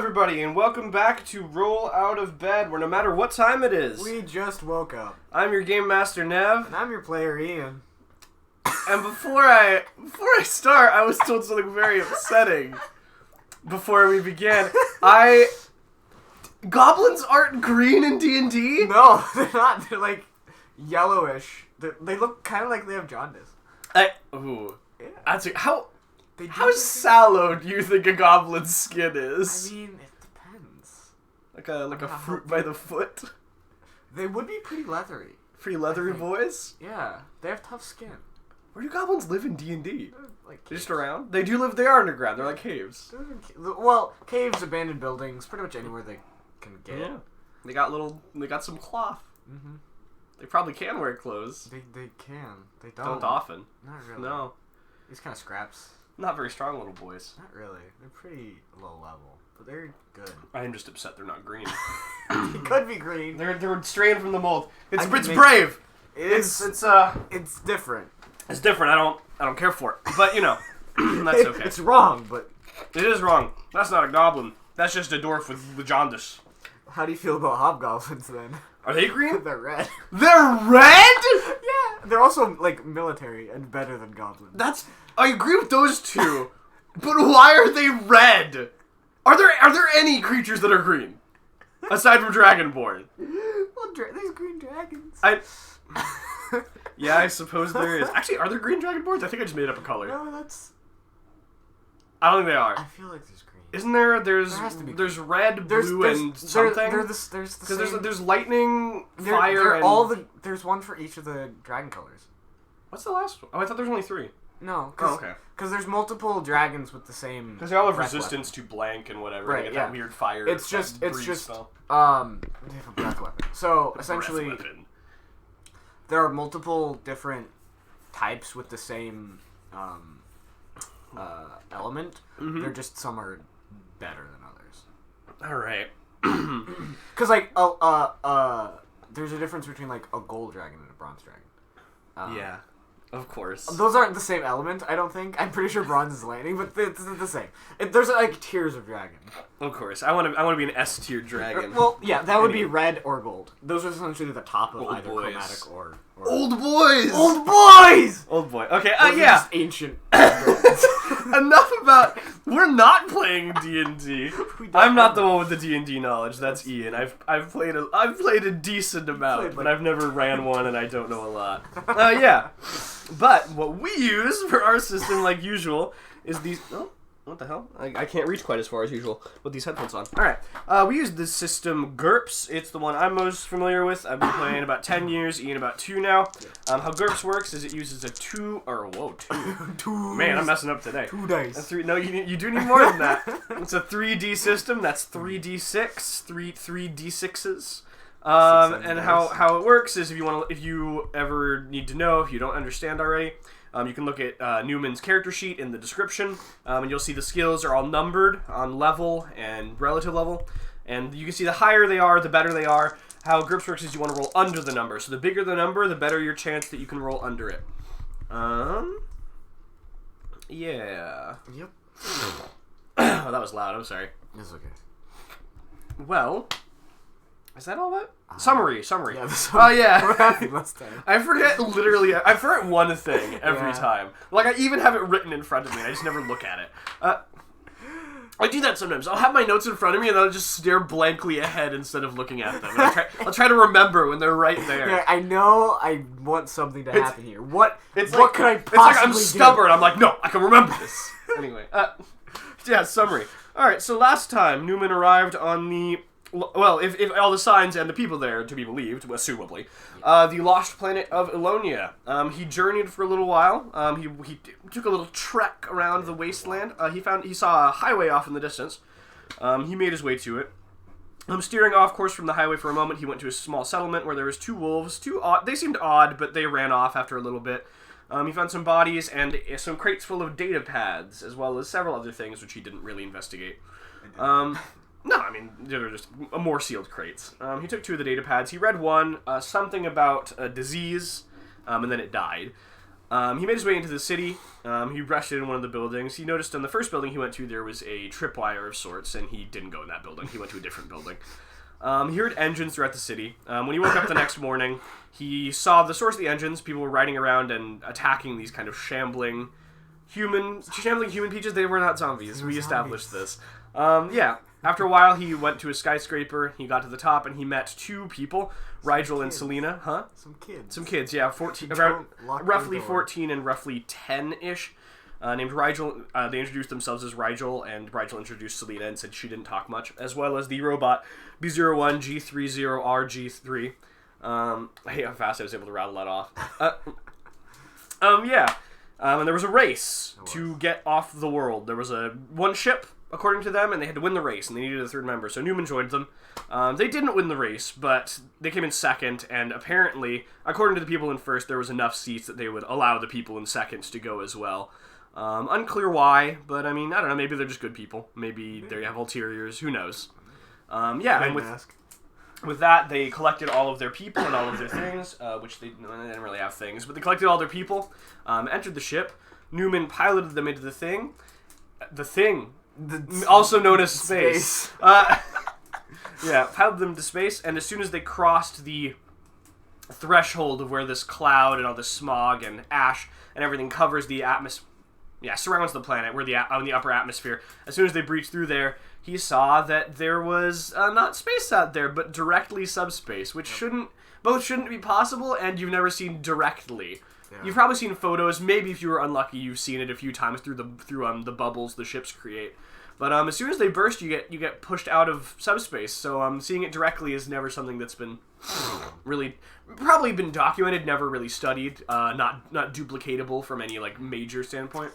everybody, and welcome back to Roll Out of Bed, where no matter what time it is... We just woke up. I'm your Game Master, Nev. And I'm your player, Ian. And before I start, I was told something very upsetting before we began. Goblins aren't green in D&D? No, they're not. They're like yellowish. They look kind of like they have jaundice. Ooh. Yeah. How sallow do you think a goblin's skin is? I mean, it depends. Like a fruit by the foot? They would be pretty leathery. Pretty leathery boys? Yeah, they have tough skin. Where do goblins live in D&D? Like They're just around? They are underground. They're like caves. Well, caves, abandoned buildings, pretty much anywhere they can get. Yeah. They got some cloth. Mm-hmm. They probably can wear clothes. They can. They don't. Don't often. Not really. No. These kind of scraps. Not very strong little boys. Not really. They're pretty low level, but they're good. I am just upset they're not green. They could be green. They're straying from the mold. It's brave. It's different. It's different. I don't care for it. But that's okay. It's wrong, but it is wrong. That's not a goblin. That's just a dwarf with jaundice. How do you feel about hobgoblins then? Are they green? They're red. They're red? Yeah. They're also like military and better than goblins. I agree with those two. But why are they red? Are there any creatures that are green? Aside from Dragonborn. Well, there's green dragons. Yeah, I suppose there is. Actually, are there green Dragonborns? I think I just made up a color. No, that's... I don't think they are. I feel like there's green. Isn't there? There has to be there's red, blue, and something. There's lightning, fire, and... There's one for each of the dragon colors. What's the last one? Oh, I thought there was only 3. No. Okay. Because there's multiple dragons with the same... Because they all have resistance to blank and whatever. Right, they get that weird fire. It's just they have a breath weapon. So, essentially, breath weapon. There are multiple different types with the same element. Mm-hmm. They're just, some are better than others. Alright. Because, there's a difference between, like, a gold dragon and a bronze dragon. Yeah. Of course. Those aren't the same element, I don't think. I'm pretty sure bronze is lightning, but it's the same. There's like tiers of dragon. Of course. I want to be an S-tier dragon. Well, yeah, that would be red or gold. Those are essentially the top of old either boys. chromatic or... Old boys! Old boys! Old boy. Okay, Those are yeah. just ancient. Enough about... We're not playing D&D. I'm not the one with the D&D knowledge. That's Ian. I've played a decent amount, but I've never ran one, and I don't know a lot. Yeah. But what we use for our system, like usual, is these... Oh, what the hell? I can't reach quite as far as usual with these headphones on. Alright. We use the system GURPS. It's the one I'm most familiar with. I've been playing about 10 years, Ian about 2 now. How GURPS works is it uses a 2... Man, I'm messing up today. 2 dice. No, you do need more than that. It's a 3D system. That's 3D6. 3 D6s. And how it works is if you ever need to know, if you don't understand already, you can look at Newman's character sheet in the description, and you'll see the skills are all numbered on level and relative level, and you can see the higher they are, the better they are. How GURPS works is you want to roll under the number, so the bigger the number, the better your chance that you can roll under it. Yeah. Yep. Oh, that was loud. I'm sorry. It's okay. Well... Is that all that? Summary. Yeah, Oh, yeah. What happened last time? I forget one thing every time. Like, I even have it written in front of me, and I just never look at it. I do that sometimes. I'll have my notes in front of me, and I'll just stare blankly ahead instead of looking at them. And I'll try to remember when they're right there. Yeah, I know I want something to happen here. What could I possibly do? It's like I'm stubborn. I'm like, no, I can remember this. Anyway. Yeah, summary. Alright, so last time, Newman arrived on the... Well, if all the signs and the people there to be believed, assumably, the lost planet of Elonia. He journeyed for a little while. He took a little trek around the wasteland. He saw a highway off in the distance. He made his way to it. Steering off course from the highway for a moment, he went to a small settlement where there was 2 wolves. They seemed odd, but they ran off after a little bit. He found some bodies and some crates full of data pads, as well as several other things which he didn't really investigate. No, I mean, they're just more sealed crates. He took 2 of the data pads. He read one, something about a disease, and then it died. He made his way into the city. He rested in one of the buildings. He noticed in the first building he went to there was a tripwire of sorts, and he didn't go in that building. He went to a different building. He heard engines throughout the city. When he woke up the next morning, he saw the source of the engines. People were riding around and attacking these kind of shambling human peaches. They were not zombies. We established this. Yeah. After a while, he went to a skyscraper. He got to the top, and he met two people, Rigel and Selena. Huh? Some kids, yeah. 14, roughly 14 and roughly 10-ish. Named Rigel. They introduced themselves as Rigel, and Rigel introduced Selena and said she didn't talk much, as well as the robot B01G30RG3. I hate how fast I was able to rattle that off. Yeah. And there was a race to get off the world. There was one ship, according to them, and they had to win the race, and they needed a third member. So Newman joined them. They didn't win the race, but they came in second, and apparently, according to the people in first, there was enough seats that they would allow the people in second to go as well. Unclear why, but I mean, I don't know, maybe they're just good people. Maybe they have ulteriors, who knows. Yeah, and with that, they collected all of their people and all of their things, which they didn't really have things, but they collected all their people, entered the ship. Newman piloted them into the thing, also known as space. Yeah, piloted them to space, and as soon as they crossed the threshold of where this cloud and all this smog and ash and everything covers the atmosphere, surrounds the planet, where in the upper atmosphere, as soon as they breached through there, he saw that there was not space out there, but directly subspace, which shouldn't be possible, and you've never seen directly. Yeah. You've probably seen photos. Maybe if you were unlucky, you've seen it a few times through the bubbles the ships create. But as soon as they burst, you get pushed out of subspace. So seeing it directly is never something that's been really probably been documented, never really studied, not duplicatable from any like major viewpoint.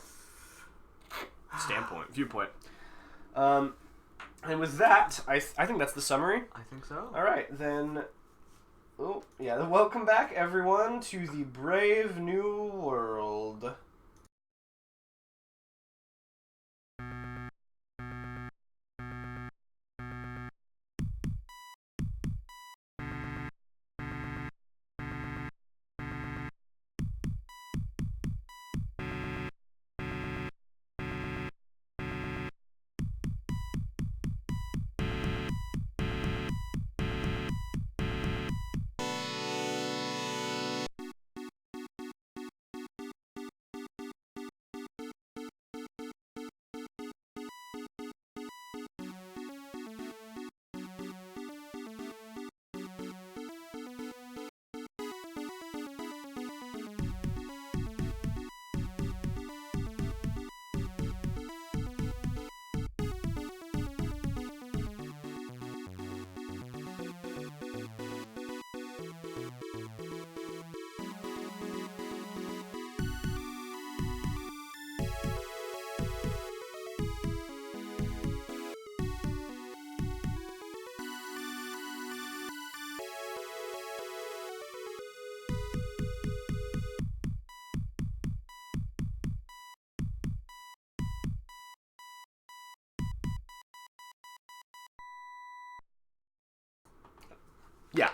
And with that, I think that's the summary. I think so. All right, then. Oh, yeah. Welcome back, everyone, to the brave new world. Yeah.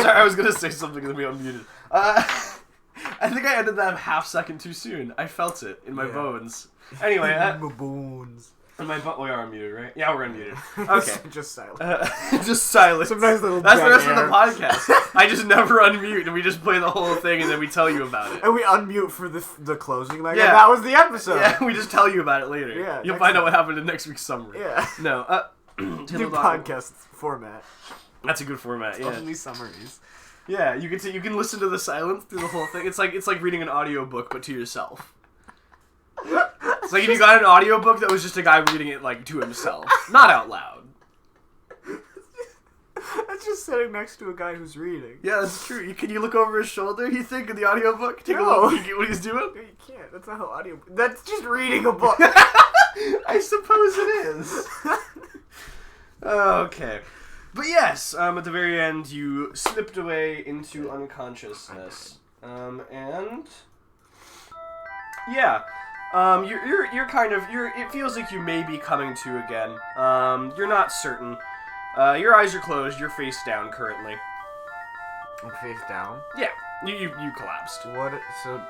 Sorry, I was going to say something and be unmuted. I think I ended that half second too soon. I felt it in my bones. Anyway. My bones. We are unmuted, right? Yeah, we're unmuted. Okay. Just silent. Just silent. Some nice little That's the rest of the podcast. I just never unmute, and we just play the whole thing, and then we tell you about it. And we unmute for the closing. Like, that was the episode. Yeah, we just tell you about it later. Yeah. You'll find out what happened in next week's summary. Yeah. No. New podcast format. That's a good format, yeah. Only summaries. Yeah, you can listen to the silence through the whole thing. It's like reading an audiobook, but to yourself. It's like if you got an audiobook that was just a guy reading it like to himself, not out loud. That's just sitting next to a guy who's reading. Yeah, that's true. Can you look over his shoulder, you think, in the audiobook? Take a look at what he's doing? No, you can't. That's not how audio... That's just reading a book. I suppose it is. Okay. But yes, at the very end, you slipped away into unconsciousness. And... Yeah. You're kind of... It feels like you may be coming to again. You're not certain. Your eyes are closed. You're face down currently. I'm face down? Yeah. You collapsed. What? So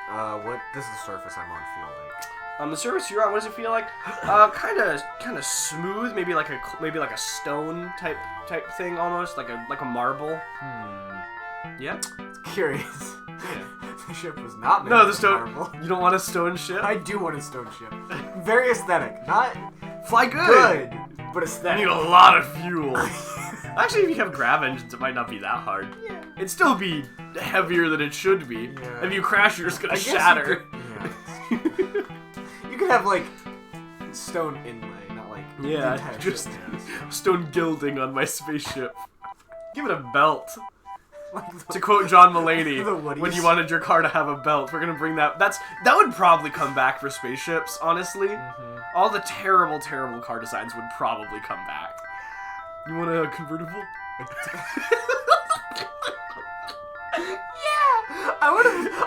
What does the surface I'm on feel like? The surface you're on, what does it feel like? Kind of smooth, maybe like a stone type thing almost, like a marble. Yeah. It's curious. Yeah. The ship was not made No, the of stone. marble. You don't want a stone ship? I do want a stone ship. Very aesthetic, not Fly good, but You aesthetic. need a lot of fuel. Actually, if you have grav engines, it might not be that hard. Yeah. It'd still be heavier than it should be. Yeah. If you crash, you're just gonna I guess shatter. You could have like stone inlay, not like the Yeah, entire just ship has. stone gilding on my spaceship. Give it a belt. Like To quote John Mulaney, The Woodies. when you wanted your car to have a belt, we're gonna bring that. That would probably come back for spaceships. Honestly, all the terrible car designs would probably come back. You want a convertible?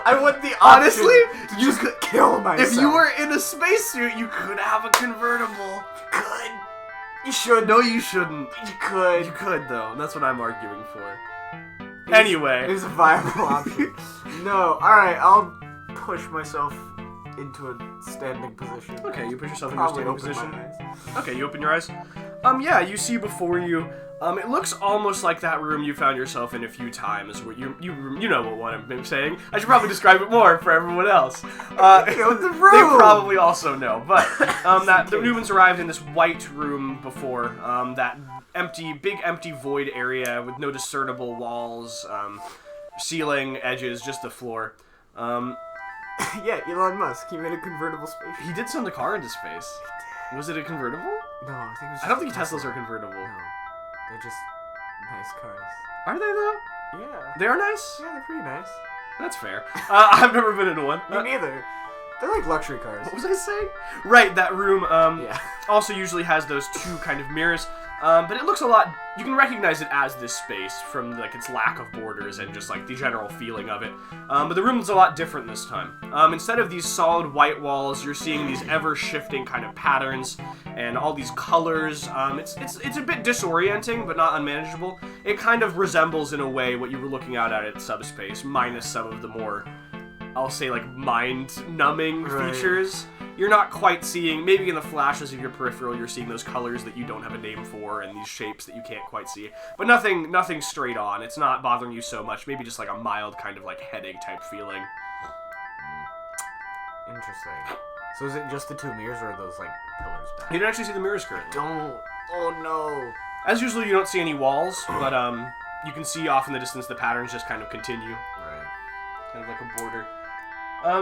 I want the option Honestly, to you just could kill myself. If you were in a spacesuit, you could have a convertible. could, you should. No, you shouldn't. You could. You could though, and that's what I'm arguing for. It Anyway, is a viable option. No, all right. I'll push myself into a standing position. okay, you put yourself into a Probably standing open position. my eyes. Okay, you open your eyes. Yeah, you see before you. It looks almost like that room you found yourself in a few times, where you know what I'm saying. I should probably describe it more for everyone else. You know the room. They probably also know, but that the Newmans arrived in this white room before. That big empty void area with no discernible walls, ceiling, edges, just the floor. Yeah, Elon Musk. He made a convertible spaceship. He did send the car into space. Was it a convertible? No, I think it was. I don't think just a Teslas Tesla. are convertible. No, they're just nice cars. Are they though? Yeah. They are nice. Yeah, they're pretty nice. That's fair. I've never been in one. Me neither. They're like luxury cars. What was I saying? Right, that room Yeah. also usually has those two kind of mirrors, but it looks a lot. You can recognize it as this space from like its lack of borders and just like the general feeling of it. But the room's a lot different this time. Instead of these solid white walls, you're seeing these ever-shifting kind of patterns and all these colors. It's a bit disorienting, but not unmanageable. It kind of resembles in a way what you were looking at subspace, minus some of the more, I'll say, like, mind-numbing Right. features. You're not quite seeing, maybe in the flashes of your peripheral, you're seeing those colors that you don't have a name for and these shapes that you can't quite see. But nothing straight on. It's not bothering you so much. Maybe just like a mild kind of like headache type feeling. Interesting. So is it just the two mirrors or are those like pillars back? You don't actually see the mirrors currently. Don't. Oh no. As usual, you don't see any walls, but you can see off in the distance the patterns just kind of continue. Right. Kind of like a border.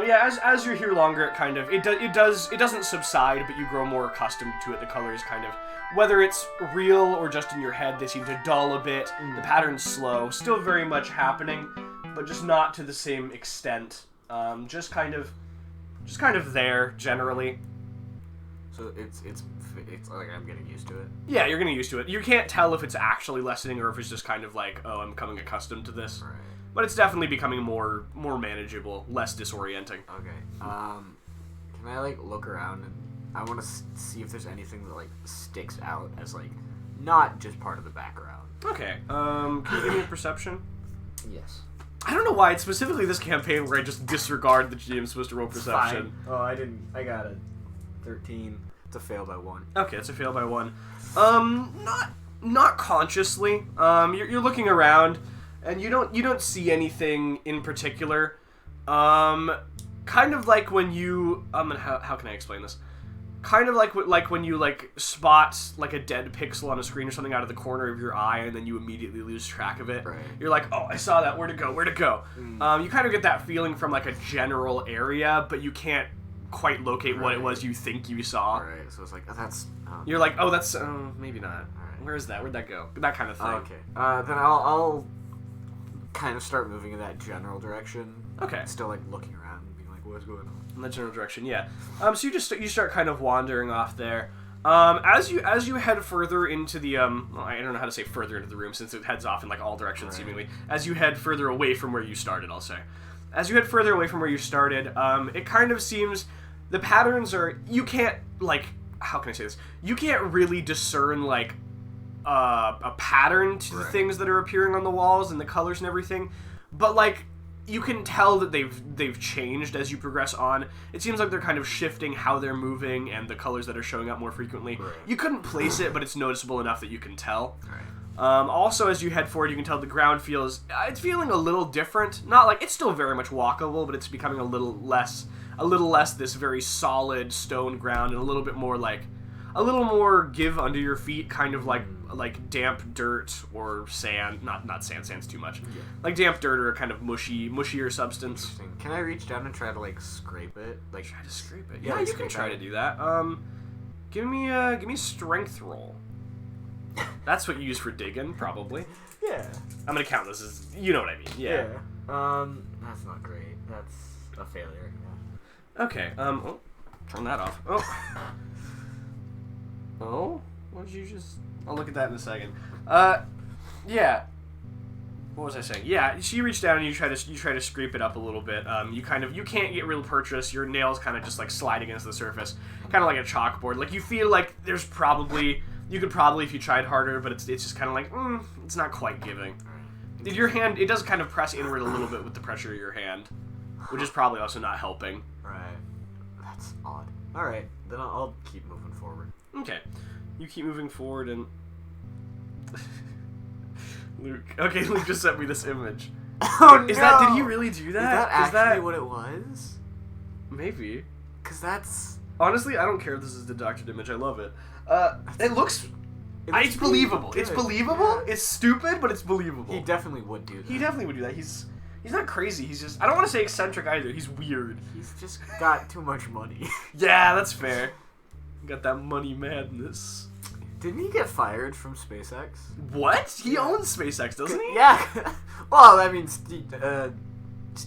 Yeah, as you're here longer, it doesn't subside, but you grow more accustomed to it. The colors kind of, whether it's real or just in your head, they seem to dull a bit. The pattern's slow, still very much happening, but just not to the same extent. Just kind of there generally. So it's like I'm getting used to it. Yeah, you're getting used to it. You can't tell if it's actually lessening or if it's just kind of like, oh, I'm becoming accustomed to this. Right. But it's definitely becoming more manageable, less disorienting. Okay. Can I like look around and I want to see if there's anything that like sticks out as like not just part of the background. Okay. Can you give me a perception? Yes. I don't know why it's specifically this campaign where I just disregard the GM's supposed to roll perception. Oh, I didn't. I got a 13. It's a fail by 1. Okay, it's a fail by 1. Not consciously. You're looking around, and you don't see anything in particular. Kind of like when you how can I explain this? Kind of like when you like spot like a dead pixel on a screen or something out of the corner of your eye, and then you immediately lose track of it. Right. You're like, oh, I saw that. Where'd it go? You kind of get that feeling from like a general area, but you can't quite locate what it was you think you saw. Alright, so it's like, that's... You're like, oh, that's... maybe not. Alright. Where is that? Where'd that go? That kind of thing. Okay. Then I'll kind of start moving in that general direction. Okay. Still, like, looking around and being like, what's going on? In the general direction, yeah. So you start kind of wandering off there. As you head further into the well, I don't know how to say further into the room since it heads off in like all directions seemingly. As you head further away from where you started, I'll say. As you head further away from where you started, it kind of seems the patterns are, you can't like, how can I say this? You can't really discern like a pattern to the things that are appearing on the walls and the colors and everything, but like you can tell that they've changed as you progress on. It seems like they're kind of shifting how they're moving and the colors that are showing up more frequently. Right. You couldn't place it, but it's noticeable enough that you can tell. Right. Also, as you head forward, you can tell the ground it's feeling a little different. Not like it's still very much walkable, but it's becoming a little less this very solid stone ground, and a little bit more like a little more give under your feet, kind of like damp dirt or sand. Not sand. Sand's too much. Yeah. Like damp dirt or a kind of mushier substance. Interesting. Can I reach down and try to like scrape it? Like Try to scrape it. Yeah, Yeah, like you can scrape try it. to do that. Give me a strength roll. That's what you use for digging, probably. Yeah. I'm gonna count this as you know what I mean. Yeah. That's not great. That's a failure. Yeah. Okay. Turn that off. Oh. Oh. What did you just? I'll look at that in a second. Yeah. What was I saying? Yeah, so you reach down and you try to scrape it up a little bit. You can't get real purchase. Your nails kind of just like slide against the surface, kind of like a chalkboard. Like you feel like you could probably if you tried harder, but it's just kind of like it's not quite giving. Your hand, it does kind of press inward a little bit with the pressure of your hand, which is probably also not helping. Right. That's odd. All right, then I'll keep moving forward. Okay, you keep moving forward and. Luke just sent me this image. Oh Did he really do Is that? that actually what it was? Maybe. Cause that's. Honestly, I don't care if this is the doctored image. I love it. It looks. It's believable. It's good. believable. Yeah. It's stupid, but it's believable. He definitely would do that. He definitely would do that. He's not crazy. He's just. I don't want to say eccentric either. He's weird. He's just got too much money. Yeah, that's fair. Got that money madness. Didn't he get fired from SpaceX? What? He owns SpaceX, doesn't he? Yeah. Well, I mean, Steve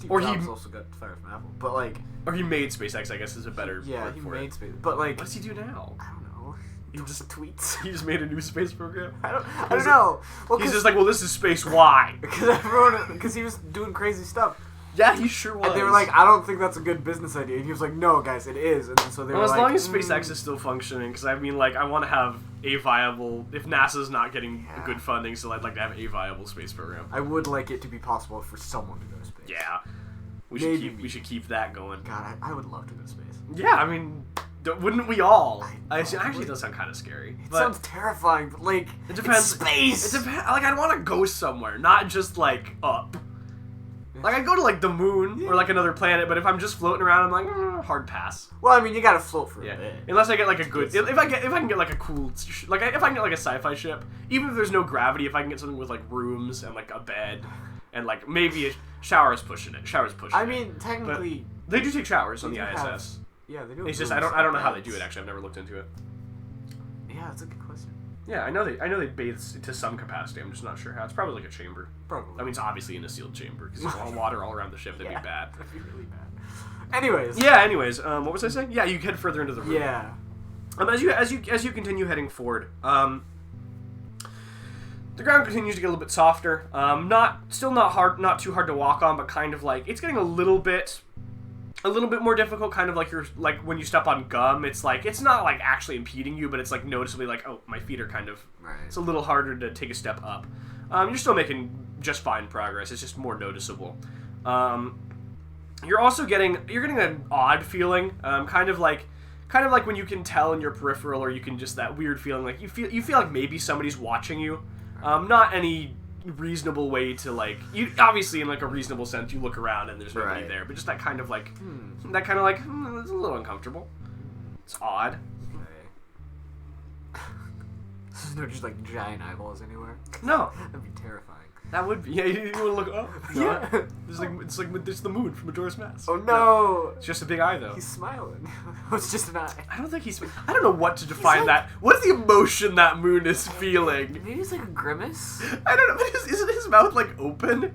Or Jobs he- also got fired from Apple, but like. Or he made SpaceX, I guess, is a better Yeah, word he for made it. space, but like. What does he do now? I don't know. He just tweets. He just made a new space program. I don't know. Well, He's just like, well, this is space. Why? because he was doing crazy stuff. Yeah, he sure was. And they were like, I don't think that's a good business idea. And he was like, no, guys, it is. And then so they Well, were as like, long as SpaceX is still functioning, because I mean, like, I want to have a viable. If NASA's not getting Yeah. good funding, so I'd like to have a viable space program. I would like it to be possible for someone to go to space. Yeah, Maybe. we should keep that going. God, I would love to go to space. Yeah, I mean, wouldn't we all? I Actually, it does sound kind of scary. It But sounds terrifying, but like, it depends. it's space. It depends. Like, I'd want to go somewhere, not just like up. Like, I'd go to like the moon or like another planet, but if I'm just floating around, I'm like, hard pass. Well, I mean, you gotta float for Yeah, a bit. unless I get like a good. If I can get like a cool, like if I can get like a sci-fi ship, even if there's no gravity, if I can get something with like rooms and like a bed, and like maybe a shower's pushing it. I mean, technically, they do take showers on the They do have- ISS. yeah, they do. It's just rooms I don't know and how they beds. do it. Actually, I've never looked into it. Yeah, that's a good question. Yeah, I know they bathe to some capacity. I'm just not sure how. It's probably like a chamber. Probably. I mean, it's obviously in a sealed chamber because there's a lot of water all around the ship. That'd Yeah. be bad. That'd be really bad. Anyways. Yeah. Anyways, what was I saying? Yeah, you head further into the room. Yeah. As you continue heading forward, the ground continues to get a little bit softer. Not too hard to walk on, but kind of like it's getting a little bit more difficult. Kind of like when you step on gum. It's like it's not like actually impeding you, but it's like noticeably like, oh, my feet are kind of. Right. It's a little harder to take a step up. You're still making just fine progress. It's just more noticeable. You're getting an odd feeling, kind of like when you can tell in your peripheral, or you can just that weird feeling like you feel like maybe somebody's watching you. Not any reasonable way to like you obviously in like a reasonable sense you look around and there's nobody Right. there, but just that kind of like it's a little uncomfortable. It's odd. Okay. There's no just like giant eyeballs anywhere. No, That'd be terrifying. that would be. Yeah, you want to look up? Yeah. It's the moon from Majora's Mask. Oh no! It's just a big eye though. He's smiling. It's just an eye. I don't think I don't know what to define like- that. What's the emotion that moon is feeling? Maybe it's like a grimace. I don't know. Isn't his mouth like open?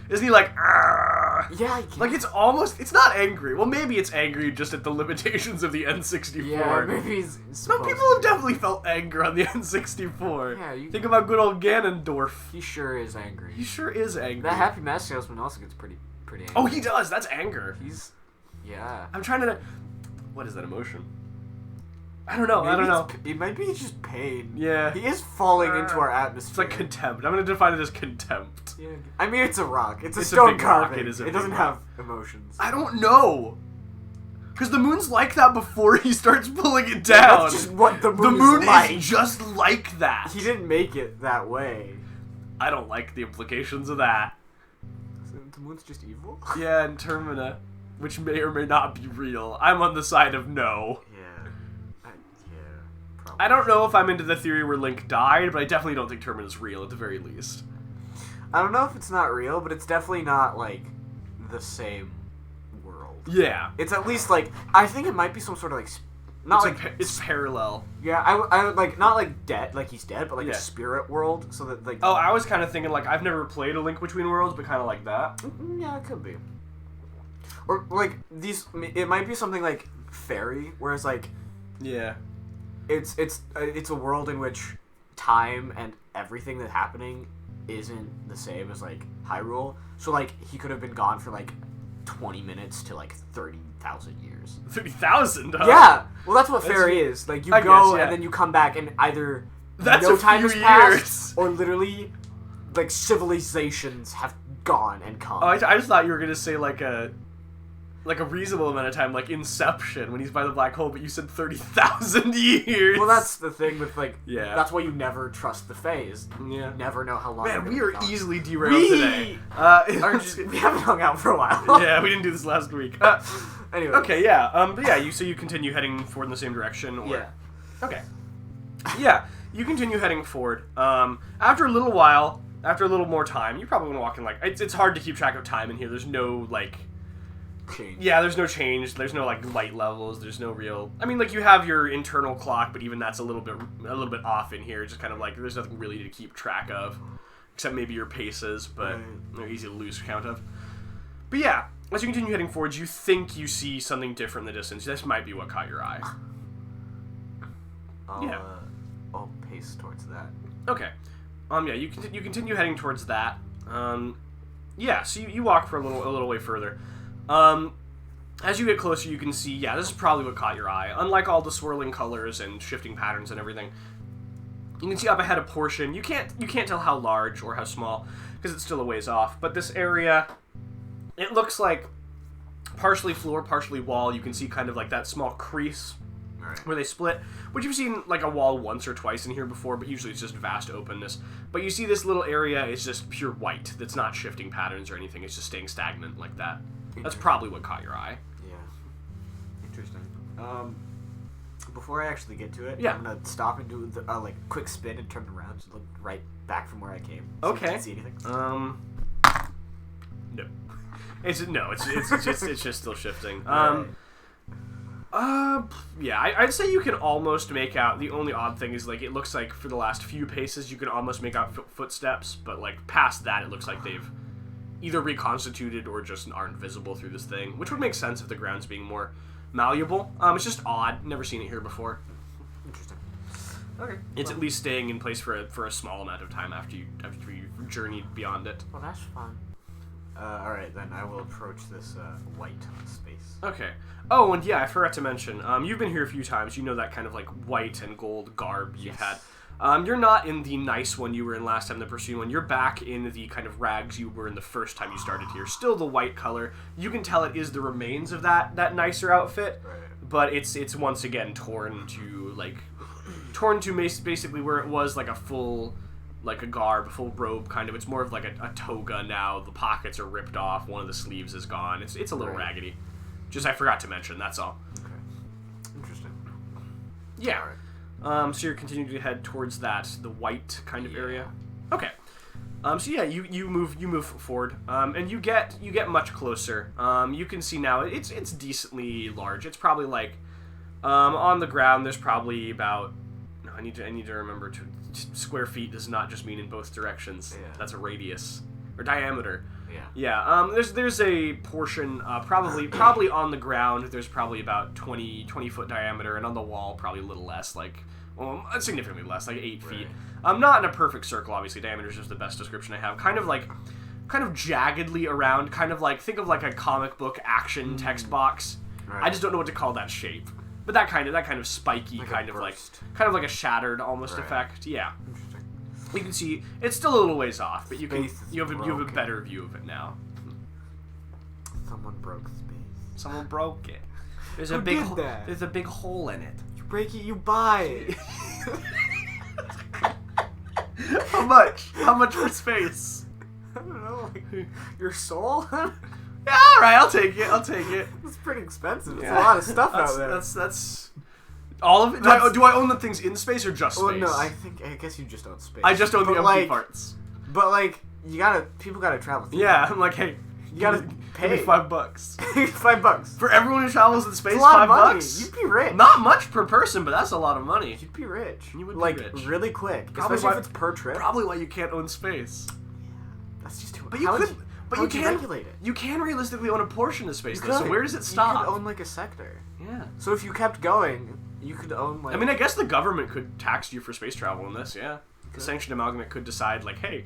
Isn't he like? "Argh"? Yeah, I guess. Like it's not angry. Well, maybe it's angry just at the limitations of the N64. Yeah, maybe he's. Some supposed people have to. definitely felt anger on the N64. Yeah, you- Think about good old Ganondorf. He sure is angry. He sure is angry. That Happy Mask Salesman also gets pretty angry. Oh, he does. That's anger. He's. Yeah. I'm trying to. What is that emotion? I don't know. Maybe know. It might be just pain. Yeah. He is falling into our It's atmosphere. like contempt. I'm gonna define it as contempt. Yeah. I mean, it's a rock. It's a It's a stone big rock. carving. It is a It big doesn't rock. have emotions. I don't know. Because the moon's like that before he starts pulling it down. That's just what the moon, The moon is like. is just like that. He didn't make it that way. I don't like the implications of that. So the moon's just evil? Yeah, and Termina, which may or may not be real. I'm on the side of no. Yeah. Probably. I don't know if I'm into the theory where Link died, but I definitely don't think Termina's real at the very least. I don't know if it's not real, but it's definitely not, like, the same world. Yeah. It's at least, like, I think it might be some sort of, like, not it's like... it's parallel. Yeah, I would, like, not, like, dead, like, he's dead, but, like, Yeah. a spirit world, so that, like... Oh, I was kind of thinking, like, I've never played A Link Between Worlds, but kind of like that. Yeah, it could be. Or, like, it might be something, like, fairy, whereas, like... Yeah. It's a world in which time and everything that's happening isn't the same as, like, Hyrule. So, like, he could have been gone for, like, 20 minutes to, like, 30,000 years. 30,000, huh? Yeah! Well, that's what That's- fairy is. Like, you I go, guess, yeah. and then you come back, and either That's no a time few has passed, years. or literally, like, civilizations have gone and come. Oh, I just thought you were going to say, like a reasonable amount of time, like Inception, when he's by the black hole, but you said 30,000 years. Well, that's the thing with, like, Yeah. that's why you never trust the Fae, is Yeah. you never know how long Man, they're we gonna are be gone. easily derailed We today. We haven't hung out for a while. Yeah, we didn't do this last week. Anyway. Okay, yeah. But yeah, you continue heading forward in the same direction, or... Yeah. Okay. Yeah, you continue heading forward. After a little while, after a little more time, you probably want to walk in, like... It's hard to keep track of time in here. There's no, like... Change. Yeah, there's no change. There's no, like, light levels. There's no real... I mean, like, you have your internal clock, but even that's a little bit off in here. Just kind of, like, there's nothing really to keep track of. Except maybe your paces, but they're easy to lose count of. But yeah, as you continue heading forward, you think you see something different in the distance. This might be what caught your eye. Yeah. I'll pace towards that. Okay. Yeah, you continue heading towards that. Yeah, so you walk for a little way further. As you get closer, you can see, yeah, this is probably what caught your eye. Unlike all the swirling colors and shifting patterns and everything, you can see up ahead a portion. You can't tell how large or how small because it's still a ways off. But this area, it looks like partially floor, partially wall. You can see kind of like that small crease where they split, which you've seen like a wall once or twice in here before, but usually it's just vast openness. But you see this little area is just pure white. That's not shifting patterns or anything. It's just staying stagnant like that. That's probably what caught your eye. Yeah. Interesting. Before I actually get to it, Yeah. I'm gonna stop and do the like quick spin and turn around to look right back from where I came. So Okay. You can see anything? No. It's just still shifting. Right. Yeah, I'd say you can almost make out. The only odd thing is, like, it looks like for the last few paces you can almost make out footsteps, but, like, past that it looks like they've either reconstituted or just aren't visible through this thing, which would make sense if the ground's being more malleable. It's just odd. Never seen it here before. Interesting. Okay. It's at least staying in place for a small amount of time after you journeyed beyond it. Well, that's fun. Alright, then I will approach this white space. Okay. Oh, and yeah, I forgot to mention, you've been here a few times. You know that kind of, like, white and gold garb you've had. You're not in the nice one you were in last time, the pursuit one. You're back in the kind of rags you were in the first time you started here. Still the white color. You can tell it is the remains of that nicer outfit, Right. but it's once again torn to basically where it was like a full, like a garb, a full robe kind of. It's more of like a toga now. The pockets are ripped off. One of the sleeves is gone. It's a little raggedy. Just I forgot to mention, that's all. Okay. Interesting. Yeah. Alright. So you're continuing to head towards the white kind of area. Okay. So yeah, you move forward, and you get much closer. You can see now it's decently large. It's probably like, on the ground there's probably about. No, I need to remember square feet does not just mean in both directions. Yeah. That's a radius or diameter. Yeah. Yeah. There's a portion probably on the ground. There's probably about 20 foot diameter, and on the wall probably a little less, like significantly less, like 8 feet. Not in a perfect circle, obviously. Diameter is just the best description I have. Kind of jaggedly around. Kind of like think of like a comic book action text box. Right. I just don't know what to call that shape. But that kind of spiky, Like kind a of like burst. kind of like a shattered almost Right. effect. Yeah. Interesting. You can see it's still a little ways off, but you Space is have a broken. better view of it now. Someone broke space. Someone broke it. There's Who a big did that? there's a big hole in it. You break it, you buy it. How much? How much for space? I don't know. Like, your soul? Yeah, all right, I'll take it. I'll take it. It's pretty expensive. There's Yeah. a lot of stuff That's, out there. That's all of it. Do I own the things in space or just space? Well, no, I guess you just own space. I just own the But, empty like, parts. But like, people gotta travel. Through Yeah, that. I'm like, hey, You gotta give me pay. $5 $5 for everyone who travels in space. It's a lot of money. $5. You'd be rich. Not much per person, but that's a lot of money. You'd be rich. You would be like rich. really quick, Probably especially why- if it's per trip. Probably why you can't own space. That's just too much. But you How would could. But how you would you can regulate it. You can realistically own a portion of space, You though. So could. where does it You stop? could own like a sector. Yeah. So if you kept going, you could own like. I mean, I guess the government could tax you for space travel in this. Yeah. The Good. sanctioned amalgamate could decide, like, hey,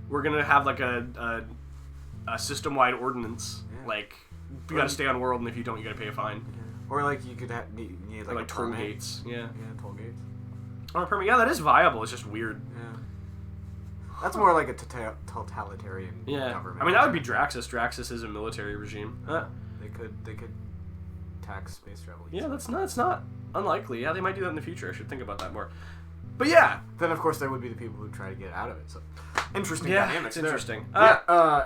we're gonna have like a system-wide ordinance. Yeah. Like, you gotta stay on world, and if you don't, you gotta pay a fine. Or like you could need Or like like a toll permit. gates. Yeah. Yeah, toll gates. Or a permit. Yeah, that is viable. It's just weird. Yeah. That's more like a totalitarian Yeah. government. I mean, that would be Draxus. Draxus is a military regime. They could tax space travel. Yeah, that's not unlikely. Yeah, they might do that in the future. I should think about that more. But yeah. Then of course there would be the people who try to get out of it. So interesting Yeah, dynamics. it's there. interesting.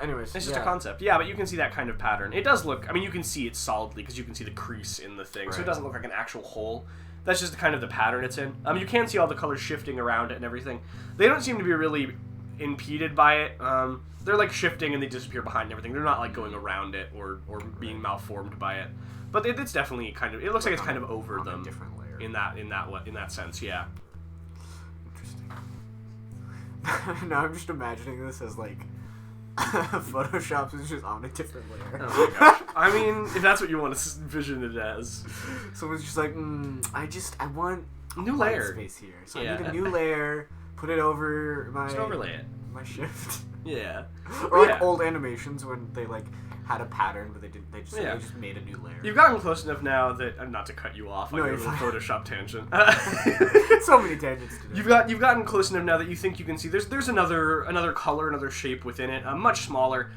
Anyways, It's just a concept. Yeah, but you can see that kind of pattern. It does look... I mean, you can see it solidly because you can see the crease in the thing. So it Right. doesn't look like an actual hole. That's just kind of the pattern it's in. You can see all the colors shifting around it and everything. They don't seem to be really impeded by it. They're like shifting and they disappear behind everything. They're not like going around it or being malformed by it. But it's definitely kind of... It looks like it's kind of over on a them different layer. in that sense, yeah. Interesting. Now I'm just imagining this as like Photoshop is just on a different layer. Oh my gosh. I mean, if that's what you want to envision it as. Someone's just like, I want New white layer. space here. So Yeah. I need a new layer. Put it over my Just overlay it. my shift. Yeah. Or like Yeah. old animations when they like had a pattern, but they didn't. They Yeah. just made a new layer. You've gotten close enough now that not to cut you off on No, your you're little fine. Photoshop tangent. So many tangents to do. You've gotten close enough now that you think you can see. There's another color, another shape within it. Much smaller.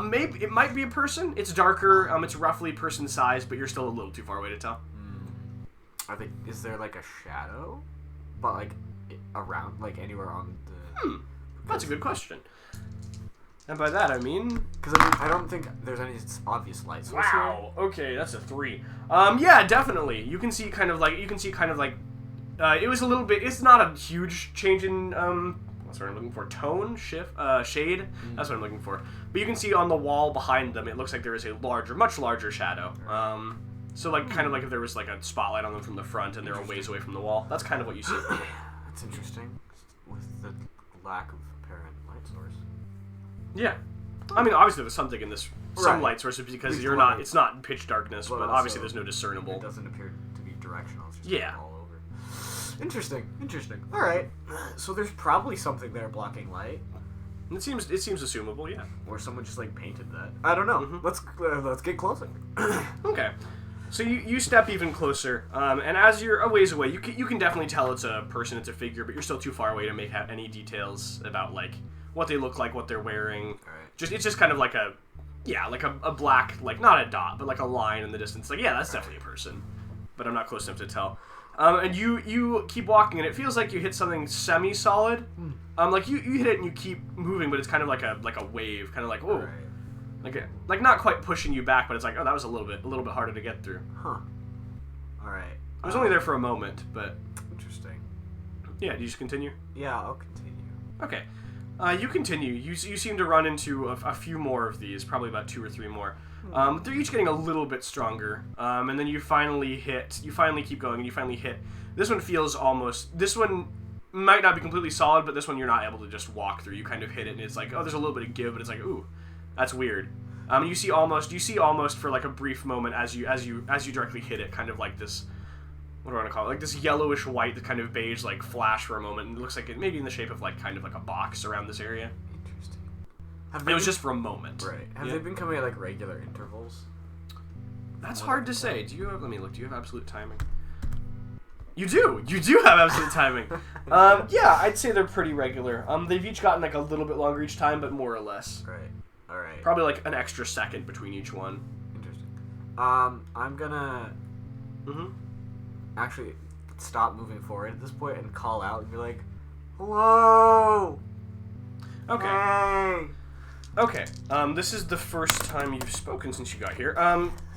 Maybe it might be a person. It's darker. It's roughly person size, but you're still a little too far away to tell. I think is there like a shadow, but like around like anywhere on the. That's a good question. And by that I mean. Because I don't think there's any obvious light source here. Wow. Okay, that's a 3. Yeah, definitely. You can see kind of like it was a little bit. It's not a huge change in what's what I'm looking for? Tone, shade. That's what I'm looking for. But you can see on the wall behind them, it looks like there is a much larger shadow. So like kind of like if there was like a spotlight on them from the front and they're a ways away from the wall. That's kind of what you see. That's interesting. With the lack of apparent light source. Yeah. I mean, obviously there's something in this, some Right. light sources because Least you're light. not. It's not pitch darkness, But but obviously also, there's no discernible. It doesn't appear to be directional. It's just Yeah. all over. Interesting. All right. So there's probably something there blocking light, It seems assumable. Yeah. or someone just like painted that. I don't know. Mm-hmm. Let's get closer. Okay. So you step even closer, and as you're a ways away, you can definitely tell it's a person, it's a figure, but you're still too far away to make any details about like what they look like, what they're wearing. Alright. It's just kind of like a black, like not a dot, but like a line in the distance. Like, yeah, that's definitely a person, but I'm not close enough to tell. And you keep walking, and it feels like you hit something semi-solid. Like you hit it and you keep moving, but it's kind of like a wave, kind of like whoa. Alright. Like not quite pushing you back, but it's like, oh, that was a little bit harder to get through. Huh. Alright. It was only there for a moment, but Interesting. yeah. Do you just continue? Yeah, I'll continue. Okay. You continue. You seem to run into a few more of these, probably about 2 or 3 more. They're each getting a little bit stronger, and then you finally keep going, and you finally hit. This one feels almost. This one might not be completely solid, but this one you're not able to just walk through. You kind of hit it, and it's like, oh, there's a little bit of give, but it's like, ooh, that's weird. You see almost for like a brief moment as you directly hit it, kind of like this. What do I want to call it? Like this yellowish white, the kind of beige like flash for a moment, and it looks like it maybe in the shape of like kind of like a box around this area. Interesting. It was just for a moment. Right. Have Yeah. they been coming at like regular intervals? That's hard to say. Do you have? Let me look. Do you have absolute timing? You do have absolute timing. Yeah, I'd say they're pretty regular. They've each gotten like a little bit longer each time, but more or less. Right. All right. Probably like an extra second between each one. Interesting. I'm gonna actually stop moving forward at this point and call out and be like, "Hello." Okay. Hey. Okay. This is the first time you've spoken since you got here.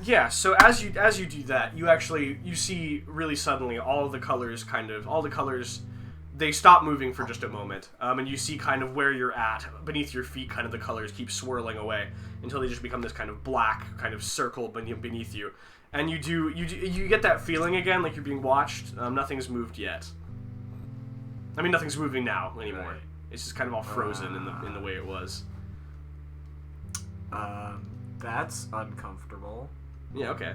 Yeah. So as you do that, you see really suddenly all the colors they stop moving for just a moment, and you see kind of where you're at beneath your feet. Kind of the colors keep swirling away until they just become this kind of black kind of circle beneath you, and you get that feeling again like you're being watched. Nothing's moved yet. I mean, nothing's moving now anymore. Right. It's just kind of all frozen in the way it was. That's uncomfortable. Yeah. Okay.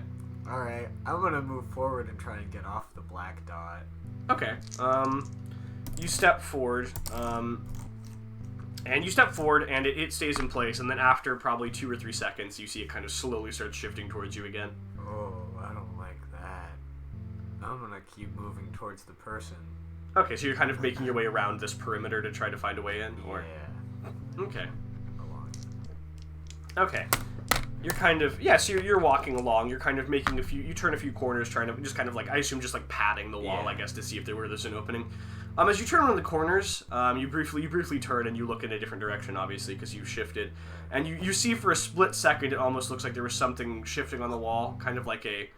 All right, I'm gonna move forward and try and get off the black dot. Okay. You step forward, and it stays in place, and then after probably 2 or 3 seconds, you see it kind of slowly starts shifting towards you again. Oh, I don't like that. I'm gonna keep moving towards the person. Okay, so you're kind of making your way around this perimeter to try to find a way in, or? Yeah. Okay. Along. Okay. You're kind of, so you're walking along, you're kind of making you turn a few corners, trying to just kind of like, I assume just like patting the wall, I guess, to see if there's an opening. As you turn around the corners, you briefly turn and you look in a different direction, obviously, because you've shifted. And you see for a split second, it almost looks like there was something shifting on the wall, kind of like a,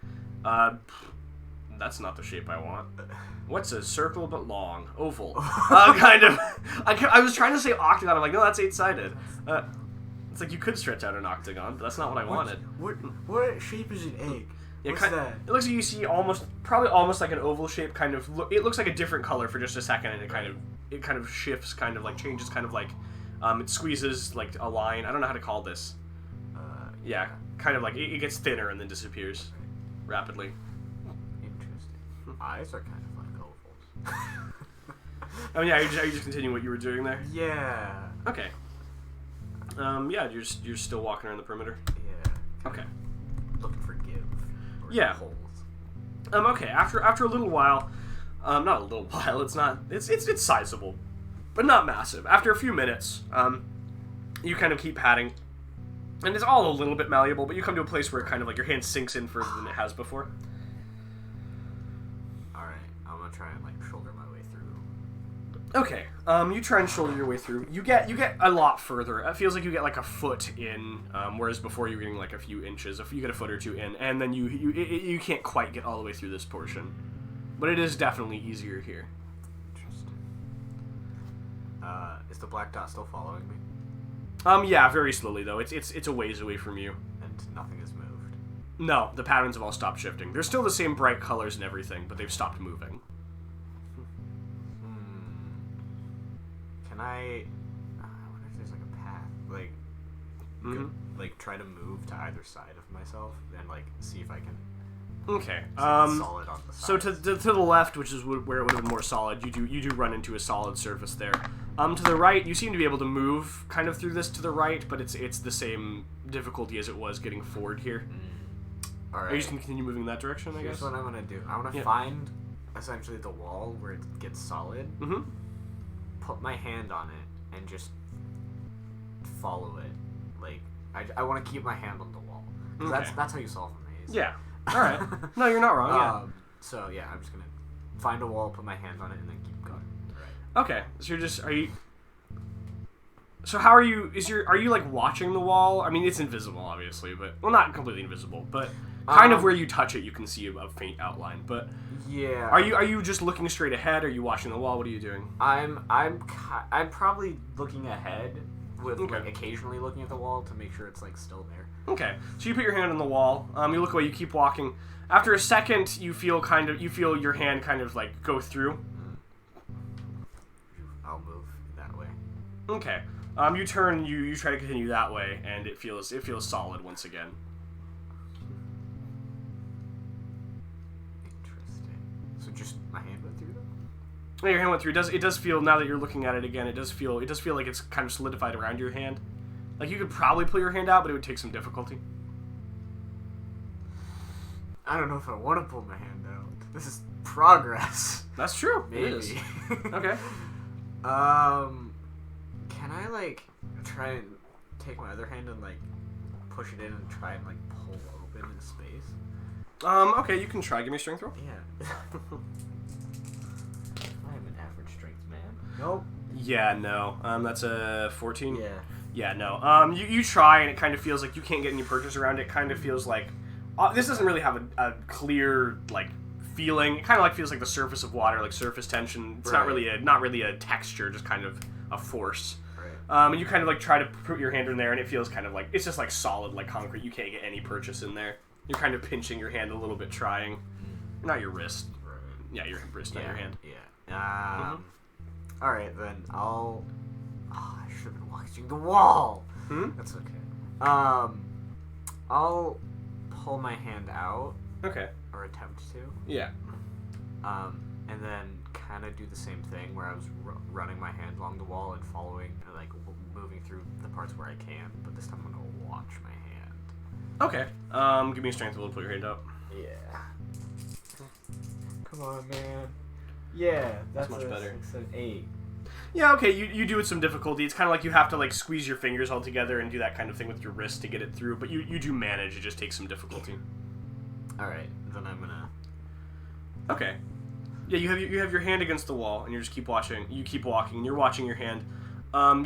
that's not the shape I want. What's a circle but long? Oval. Kind of. I was trying to say octagon, I'm like, no, that's 8-sided. It's like you could stretch out an octagon, but that's not what I wanted. What shape is an egg? What's that? It looks like you see probably almost like an oval shape. Kind of. It looks like a different color for just a second, and it kind of shifts, kind of like changes, kind of like it squeezes like a line. I don't know how to call this. Yeah, kind of like it gets thinner and then disappears rapidly. Interesting. Eyes are kind of like ovals. Oh yeah, are you just continuing what you were doing there? Yeah. Okay. Yeah, you're still walking around the perimeter. Yeah. Okay. Looking for give. Or Yeah. holes. Okay. After a little while, not a little while. It's sizable, but not massive. After a few minutes, you kind of keep patting, and it's all a little bit malleable. But you come to a place where it kind of like your hand sinks in further than it has before. All right. I'm gonna try and like shoulder my way through. Okay, you try and shoulder your way through. You get a lot further. It feels like you get like a foot in, whereas before you were getting like a few inches. You get a foot or two in, and then you can't quite get all the way through this portion. But it is definitely easier here. Interesting. Is the black dot still following me? Yeah, very slowly though. It's a ways away from you. And nothing has moved. No, the patterns have all stopped shifting. They're still the same bright colors and everything, but they've stopped moving. Can I wonder if there's like a path, like, could, like try to move to either side of myself and like see if I can. Okay. Solid on the sides. So to the left, which is where it would have been more solid, you do run into a solid surface there. To the right, you seem to be able to move kind of through this to the right, but it's the same difficulty as it was getting forward here. All right. Are you just gonna continue moving in that direction? I Here's guess. what I'm gonna do. I want to find essentially the wall where it gets solid. Mm-hmm. Put my hand on it and just follow it. Like I want to keep my hand on the wall. Okay. That's how you solve a maze. Yeah. All right. No, you're not wrong. Yeah. So yeah, I'm just gonna find a wall, put my hand on it, and then keep going. Right. Okay. So So how are you? Are you like watching the wall? I mean, it's invisible, obviously, but not completely invisible, but kind of where you touch it, you can see a faint outline. But yeah. Are you just looking straight ahead? Are you watching the wall? What are you doing? I'm probably looking ahead with like occasionally looking at the wall to make sure it's like still there. Okay, so you put your hand on the wall. You look away. You keep walking. After a second, you feel your hand kind of like go through. I'll move that way. Okay. You turn. You try to continue that way, and it feels solid once again. Interesting. So just my hand went through though? Yeah, your hand went through. It does feel, now that you're looking at it again, it does feel like it's kind of solidified around your hand. Like you could probably pull your hand out, but it would take some difficulty. I don't know if I want to pull my hand out. This is progress. That's true. Maybe. It is. Okay. Can I like try and take my other hand and like push it in and try and like pull open in space? Okay, you can try. Give me a strength roll. Yeah. I'm an average strength man. Nope. Yeah, no. That's a 14. Yeah. Yeah, no. You try and it kind of feels like you can't get any purchase around it. It kind of feels like this doesn't really have a clear like feeling. It kind of like feels like the surface of water, like surface tension. It's not really a texture, just kind of a force. Right. And you kind of like try to put your hand in there, and it feels kind of like it's just like solid, like concrete. You can't get any purchase in there. You're kind of pinching your hand a little bit, trying. Not your wrist. Right. Yeah, your wrist, not your hand. Yeah. All right, then I'll. Oh, I should have been watching the wall. That's okay. I'll pull my hand out. Okay. Or attempt to. Yeah. And then kind of do the same thing where I was running my hand along the wall and following, like moving through the parts where I can. But this time I'm gonna watch my hand. Okay. Give me a strength roll to put your hand up. Yeah. Come on, man. Yeah, that's much better. It's an 8. Yeah, okay, you do it some difficulty. It's kind of like you have to like squeeze your fingers all together and do that kind of thing with your wrist to get it through, but you do manage. It just takes some difficulty. All right, then I'm gonna. Okay. Yeah, you have your hand against the wall, and you just keep watching. You keep walking, and you're watching your hand.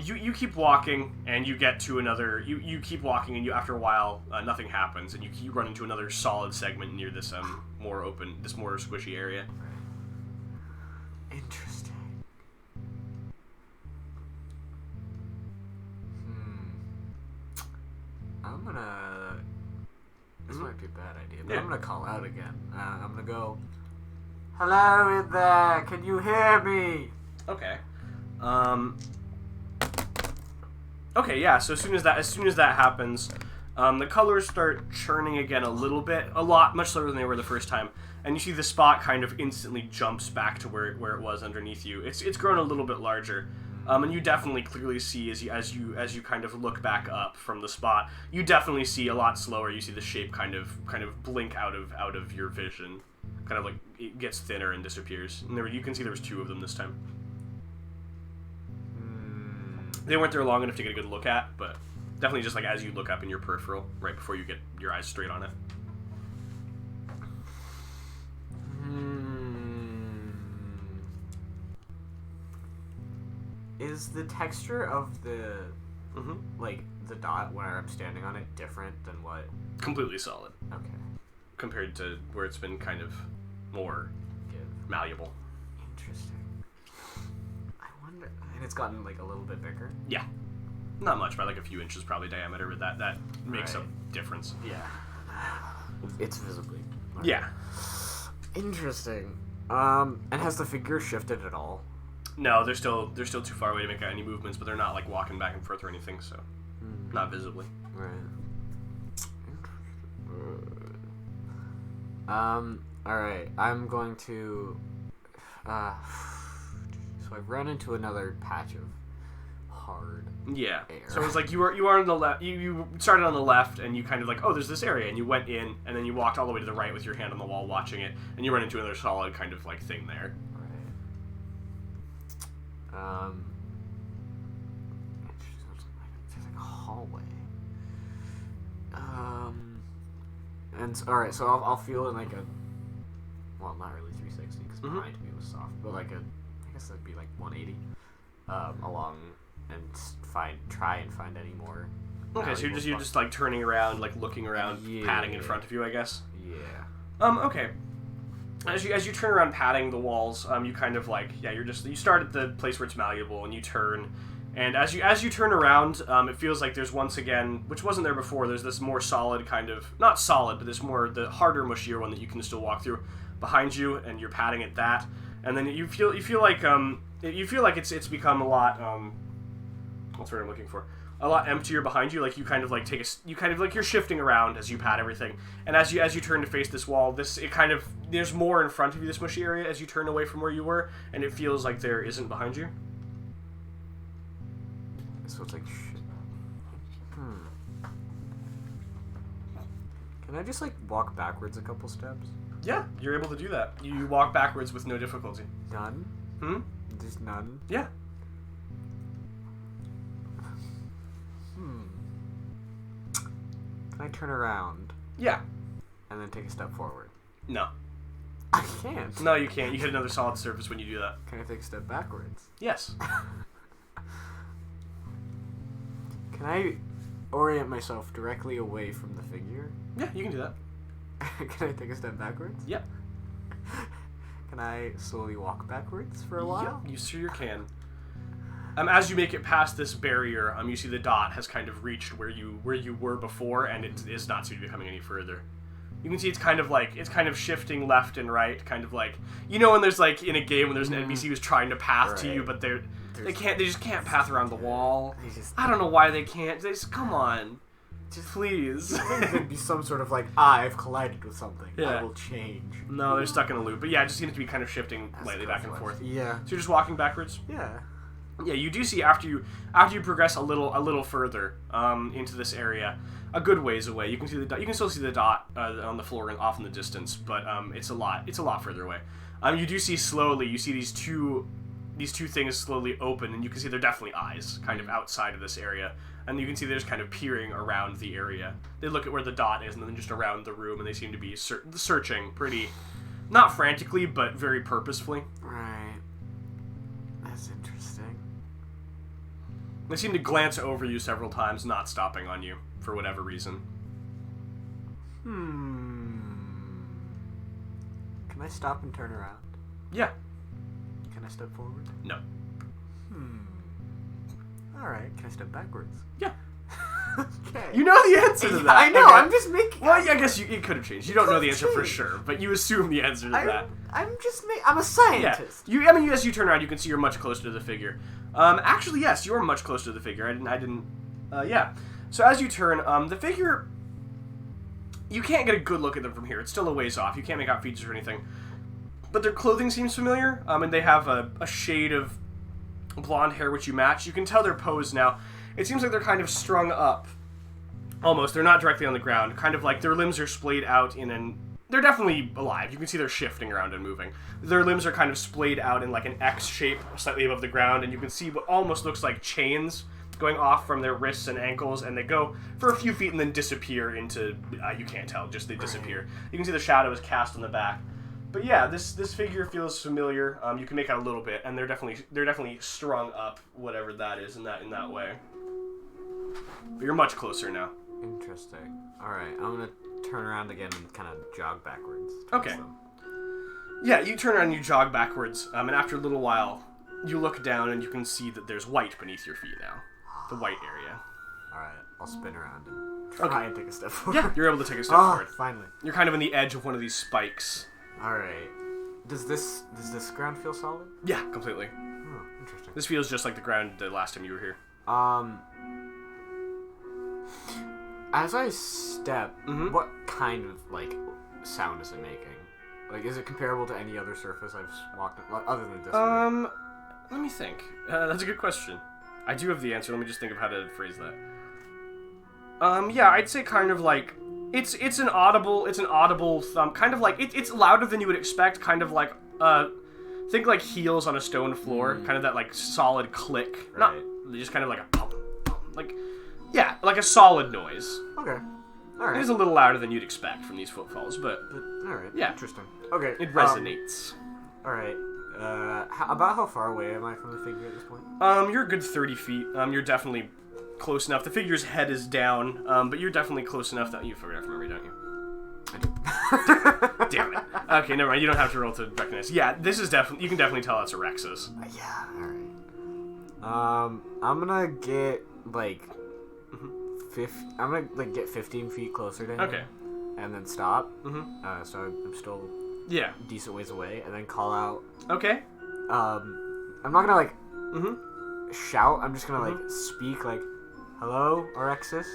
You keep walking, and you get to another. You keep walking, and after a while, nothing happens, and you run into another solid segment near this more open, this more squishy area. Interesting. I'm gonna. This might be a bad idea, but I'm gonna call out again. I'm gonna go. Hello in there. Can you hear me? Okay. Okay, yeah. So as soon as that happens, the colors start churning again a little bit, much slower than they were the first time, and you see the spot kind of instantly jumps back to where it was underneath you. It's grown a little bit larger, and you definitely clearly see as you kind of look back up from the spot, you definitely see a lot slower. You see the shape kind of blink out of your vision, kind of like it gets thinner and disappears. And you can see there was 2 of them this time. They weren't there long enough to get a good look at, but definitely just like as you look up in your peripheral, right before you get your eyes straight on it. Is the texture of the like the dot where I'm standing on it different than what? Completely solid. Okay. Compared to where it's been kind of more malleable. Interesting. I wonder, and it's gotten like a little bit bigger. Yeah. Not much, by like a few inches probably diameter, but that makes a difference. Yeah. It's visibly. Yeah. Interesting. And has the figure shifted at all? No, they're still too far away to make any movements, but they're not like walking back and forth or anything, so not visibly. Right. Alright, I'm going to so I've run into another patch of hard air. So air. it's like you are on the left. You started on the left, and you kind of like, oh, there's this area, and you went in, and then you walked all the way to the right with your hand on the wall, watching it, and you run into another solid kind of like thing there. Right. It's like a hallway. And alright, so I'll feel in like a, well, not really 360 because behind me was soft, but like I guess that'd be like 180 along and try and find any more. Okay, so you're just like turning around, like looking around, patting in front of you, I guess. Yeah. Okay. As you turn around, patting the walls, you kind of like you start at the place where it's malleable, and you turn, and as you turn around, it feels like there's once again, which wasn't there before. There's this more solid kind of, not solid, but this more the harder, mushier one that you can still walk through behind you, and you're patting at that, and then you feel like it's become a lot. What's the word I'm looking for? A lot emptier behind you. Like you kind of like you're shifting around as you pat everything, and as you turn to face this wall, there's more in front of you, this mushy area, as you turn away from where you were, and it feels like there isn't behind you. So it's like shit. Can I just like walk backwards a couple steps? Yeah, you're able to do that. You walk backwards with no difficulty. None? Hmm? There's none? Yeah. Can I turn around? Yeah. And then take a step forward? No. I can't. No, you can't. You hit another solid surface when you do that. Can I take a step backwards? Yes. Can I orient myself directly away from the figure? Yeah, you can do that. Can I take a step backwards? Yep. Can I slowly walk backwards for a while? Yeah, you sure can. As you make it past this barrier, you see the dot has kind of reached where you were before, and it is not seem to be coming any further. You can see it's kind of shifting left and right, kind of like, you know when there's like in a game when there's an NPC who's trying to path to you, but they just can't path around the wall. I don't know why they can't. They just, come on. Just please. There'd be some sort of like, I've collided with something. Yeah. I will change. No, they're stuck in a loop. But yeah, it just seems to be kind of shifting lightly back and forth. Yeah. So you're just walking backwards? Yeah. Yeah, you do see after you progress a little further into this area, a good ways away. You can see the dot. You can still see the dot on the floor and off in the distance, but it's a lot further away. You do see slowly. You see these two things slowly open, and you can see they're definitely eyes, kind of outside of this area. And you can see they're just kind of peering around the area. They look at where the dot is, and then just around the room, and they seem to be searching pretty, not frantically, but very purposefully. Right. That's interesting. They seem to glance over you several times, not stopping on you for whatever reason. Can I stop and turn around? Yeah. Can I step forward? No. Alright, can I step backwards? Yeah. Okay. You know the answer to that. I know, Okay. I'm just making... Well, yeah, I guess it could have changed. You don't know the answer for sure, but you assume the answer to that. I'm a scientist. Yeah. As you turn around, you can see you're much closer to the figure. Actually, yes, you're much closer to the figure. Yeah. So as you turn, the figure... You can't get a good look at them from here. It's still a ways off. You can't make out features or anything. But their clothing seems familiar, and they have a shade of blonde hair which you match. You can tell their pose now. It seems like they're kind of strung up. Almost. They're not directly on the ground. Kind of like their limbs are splayed out in an... They're definitely alive. You can see they're shifting around and moving. Their limbs are kind of splayed out in like an X shape, slightly above the ground, and you can see what almost looks like chains going off from their wrists and ankles, and they go for a few feet and then disappear into... you can't tell, just they disappear. You can see the shadow is cast on the back. But yeah, this figure feels familiar. You can make out a little bit, and they're definitely strung up, whatever that is, in that way. But you're much closer now. Interesting. Alright, I'm gonna turn around again and kind of jog backwards. Okay. Yeah, you turn around and you jog backwards, and after a little while, you look down and you can see that there's white beneath your feet now. The white area. Alright, I'll spin around and try and take a step forward. Yeah, you're able to take a step forward. Finally. You're kind of on the edge of one of these spikes. Alright. Does this ground feel solid? Yeah, completely. Oh, interesting. This feels just like the ground the last time you were here. As I step, Mhm. what kind of, like, sound is it making? Like, is it comparable to any other surface I've walked on, other than this one? Let me think. That's a good question. I do have the answer. Let me just think of how to phrase that. Yeah, I'd say kind of like it's an audible thump, kind of like it's louder than you would expect, kind of like think like heels on a stone floor, kind of that like solid click, Right. not just kind of like a pump, like yeah, like a solid noise. Okay. It Alright. is a little louder than you'd expect from these footfalls, but Alright. yeah. Interesting. Okay. It resonates. Alright. About how far away am I from the figure at this point? You're a good 30 feet. You're definitely close enough. The figure's head is down, but you're definitely close enough that you photograph memory, don't you? I do. Damn it. Okay, never mind. You don't have to roll to recognize. Yeah, this is definitely. You can definitely tell that's a Rex's. Yeah. Alright. I'm gonna get like, I'm gonna like get 15 feet closer to him. Okay. And then stop. Mm-hmm. So I'm still Yeah. decent ways away, and then call out. Okay. I'm not gonna like Mm-hmm. shout. I'm just gonna like speak like, "Hello, Orexis."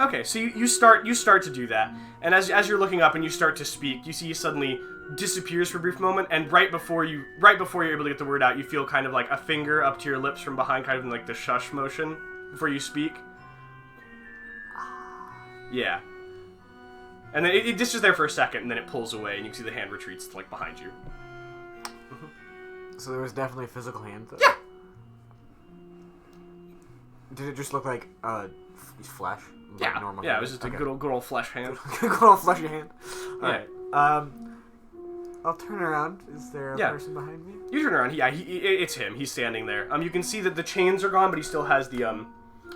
Okay, so you start to do that, and as you're looking up and you start to speak, you see he suddenly disappears for a brief moment, and right before you're able to get the word out, you feel kind of like a finger up to your lips from behind, kind of in like the shush motion before you speak. Yeah. And then it just is there for a second, and then it pulls away, and you can see the hand retreats to, like, behind you. So there was definitely a physical hand, though? Yeah! Did it just look like, flesh? Like Yeah, normal yeah, hand? it was just a good old flesh hand. Good old fleshy hand. Yeah. Alright, I'll turn around. Is there a person behind me? You turn around, it's him. He's standing there. You can see that the chains are gone, but he still has the,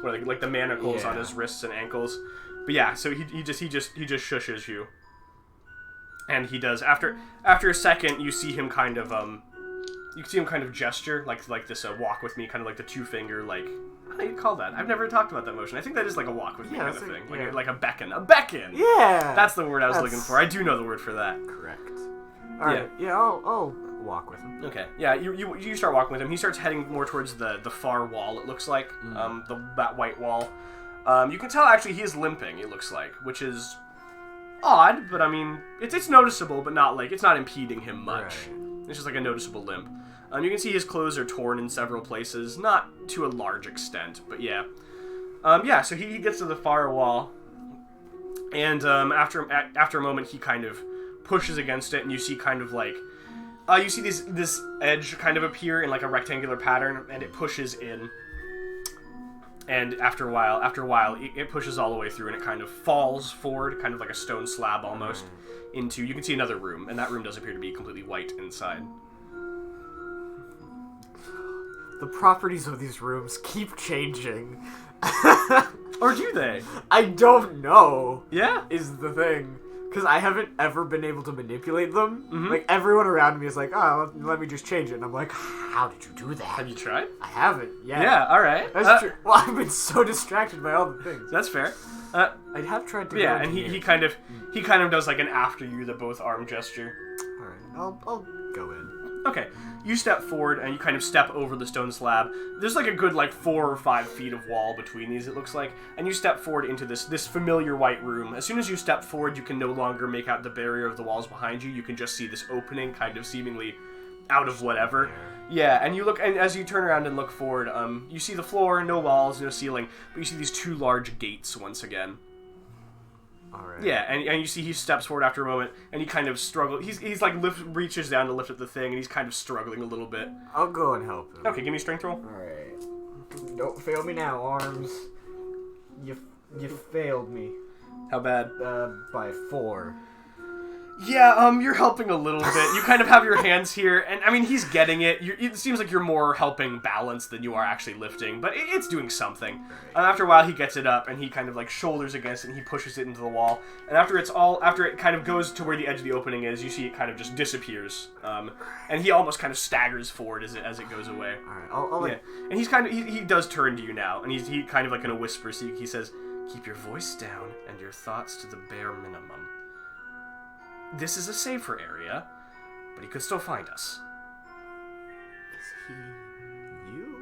like the manacles on his wrists and ankles. But yeah, so he just shushes you. And he does, after a second, you see him kind of, gesture, like this, walk with me, kind of like the two-finger, like, how do you call that? I've never talked about that motion. I think that is like a walk with me kind of thing. Like a beckon. A beckon! Yeah! That's the word I was looking for. I do know the word for that. Correct. Alright, yeah, I'll walk with him. Okay, yeah, you start walking with him. He starts heading more towards the far wall, it looks like, that white wall. You can tell, actually, he is limping, it looks like, which is odd, but, I mean, it's noticeable, but not, like, it's not impeding him much. Right. It's just, like, a noticeable limp. You can see his clothes are torn in several places, not to a large extent, but yeah. So he gets to the far wall, and after a moment, he kind of pushes against it, and you see kind of like, you see this edge kind of appear in like a rectangular pattern, and it pushes in. And after a while, it pushes all the way through, and it kind of falls forward, kind of like a stone slab almost, into, you can see another room, and that room does appear to be completely white inside. The properties of these rooms keep changing. Or do they? I don't know. Yeah? Is the thing. Because I haven't ever been able to manipulate them. Mm-hmm. Like, everyone around me is like, oh, let me just change it. And I'm like, how did you do that? Have you tried? I haven't, yeah. Yeah, alright. That's true. Well, I've been so distracted by all the things. That's fair. I have tried to and he kind of does like an after you, the both arm gesture. Alright, I'll go in. Okay, you step forward and you kind of step over the stone slab. There's like a good 4 or 5 feet of wall between these, it looks like, and you step forward into this familiar white room. As soon as you step forward, you can no longer make out the barrier of the walls behind you. You can just see this opening, kind of seemingly out of whatever. Yeah, and you look, and as you turn around and look forward, you see the floor, no walls, no ceiling, but you see these 2 large gates once again. Alright. Yeah, and you see he steps forward after a moment, and he kind of struggles. He's like reaches down to lift up the thing, and he's kind of struggling a little bit. I'll go and help him. Okay, give me a strength roll. Alright. Don't fail me now, arms. You failed me. How bad? By 4. Yeah, you're helping a little bit. You kind of have your hands here, and I mean, he's getting it. It seems like you're more helping balance than you are actually lifting, but it's doing something. After a while, he gets it up, and he kind of shoulders against it, and he pushes it into the wall. And after it kind of goes to where the edge of the opening is, you see it kind of just disappears. And he almost kind of staggers forward as it goes away. All right, And he's kind of he does turn to you now, and he kind of in a whisper, so he says, "Keep your voice down and your thoughts to the bare minimum. This is a safer area, but he could still find us." Is he you?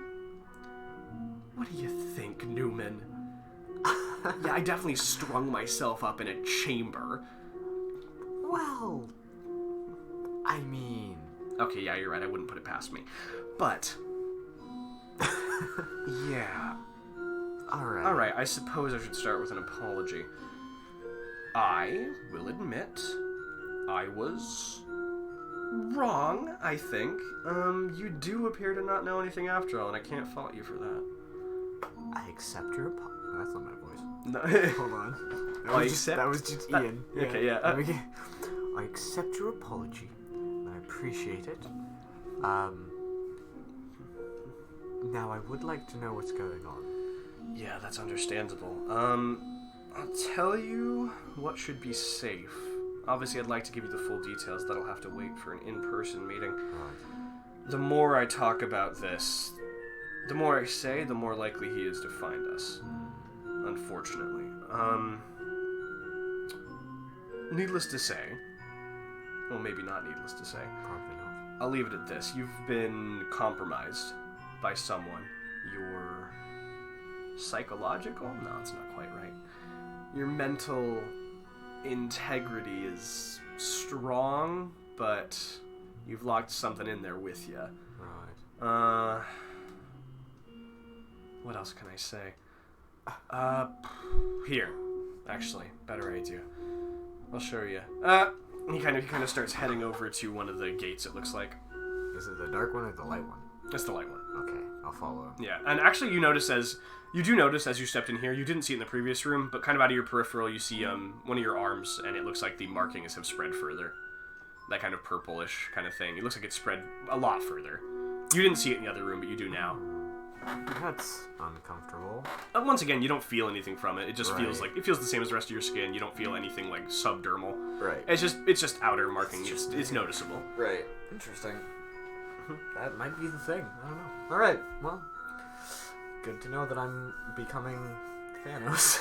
What do you think, Newman? Yeah, I definitely strung myself up in a chamber. Well, I mean... Okay, yeah, you're right, I wouldn't put it past me. But... yeah. Alright, I suppose I should start with an apology. I will admit... I was wrong, I think. You do appear to not know anything after all, and I can't fault you for that. I accept your apology. That's not my voice. No. Hold on. That was just Ian. Okay, yeah. I accept your apology. I appreciate it. Now I would like to know what's going on. Yeah, that's understandable. I'll tell you what should be safe. Obviously, I'd like to give you the full details. That'll have to wait for an in-person meeting. Right. The more I talk about this, the more I say, the more likely he is to find us. Unfortunately. Needless to say, well, maybe not needless to say, Probably not. I'll leave it at this. You've been compromised by someone. Your psychological? No, it's not quite right. Your mental integrity is strong, but you've locked something in there with you. Right. What else can I say? Here. Actually, better idea. I'll show you. He kind of starts heading over to one of the gates. It looks like. Is it the dark one or the light one? It's the light one. Okay, I'll follow him. Yeah, and actually, you do notice as you stepped in here, you didn't see it in the previous room, but kind of out of your peripheral, you see one of your arms, and it looks like the markings have spread further. That kind of purplish kind of thing. It looks like it's spread a lot further. You didn't see it in the other room, but you do now. That's uncomfortable. Once again, you don't feel anything from it. It just Right. feels the same as the rest of your skin. You don't feel anything like subdermal. Right. It's just outer marking. It's noticeable. Right. Interesting. That might be the thing. I don't know. Alright, well. Good to know that I'm becoming Thanos.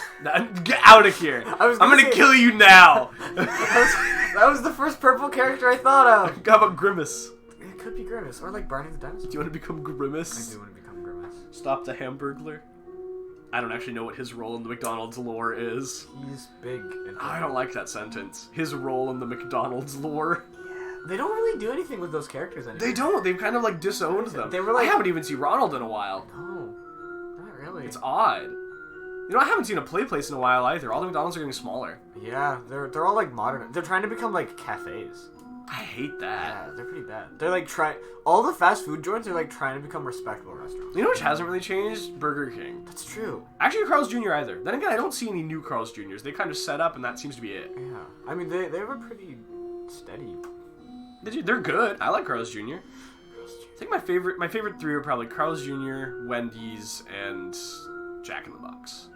Get out of here! I'm gonna kill you now! that was the first purple character I thought of! How about Grimace? It could be Grimace, or like Barney the Dinosaur. Do you want to become Grimace? I do want to become Grimace. Stop the Hamburglar? I don't actually know what his role in the McDonald's lore is. He's big and I don't like that sentence. His role in the McDonald's lore. They don't really do anything with those characters anymore. They don't. They've kind of like disowned them. They were like, I haven't even seen Ronald in a while. No, not really. It's odd. You know, I haven't seen a play place in a while either. All the McDonald's are getting smaller. Yeah, they're all like modern. They're trying to become like cafes. I hate that. Yeah, they're pretty bad. They're like all the fast food joints are like trying to become respectable restaurants. You know which hasn't really changed? Burger King. That's true. Actually, Carl's Jr. either. Then again, I don't see any new Carl's Jr.'s. They kind of set up, and that seems to be it. Yeah, I mean they were pretty steady. They're good. I like Carl's Jr. I think my favorite three are probably Carl's Jr., Wendy's, and Jack in the Box.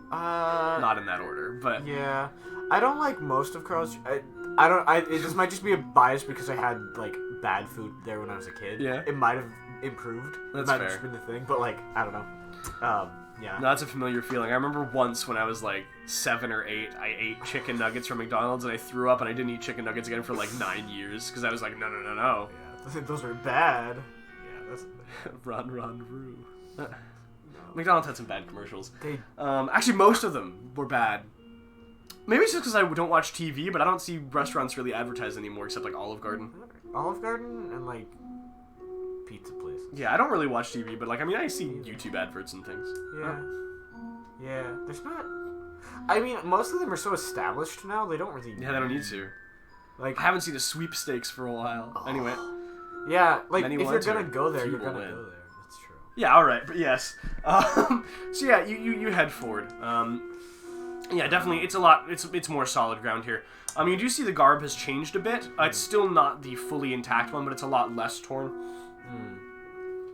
Not in that order, but yeah, I don't like most of Carl's. It just might just be a bias because I had like bad food there when I was a kid. Yeah, it might have improved. That's it might fair. have just been the thing, but like I don't know. Yeah. No, that's a familiar feeling. I remember once when I was like 7 or 8, I ate chicken nuggets from McDonald's and I threw up and I didn't eat chicken nuggets again for like 9 years because I was like, no. Yeah, those were bad. Yeah, that's run, roo. No. McDonald's had some bad commercials. They actually, most of them were bad. Maybe it's just because I don't watch TV, but I don't see restaurants really advertised anymore except like Olive Garden. Olive Garden and like pizza places. Yeah, I don't really watch TV, but like I see YouTube adverts and things. Yeah. Yeah, there's not. I mean, most of them are so established now. They don't really. Yeah, they don't need to. Like I haven't seen a sweepstakes for a while. Oh. Anyway. Yeah, like Many if you're ones gonna are go there, few you're will gonna win. go there. That's true. Yeah, all right, but yes. So yeah, you head forward. Yeah, definitely, it's a lot. It's more solid ground here. You do see the garb has changed a bit. It's still not the fully intact one, but it's a lot less torn.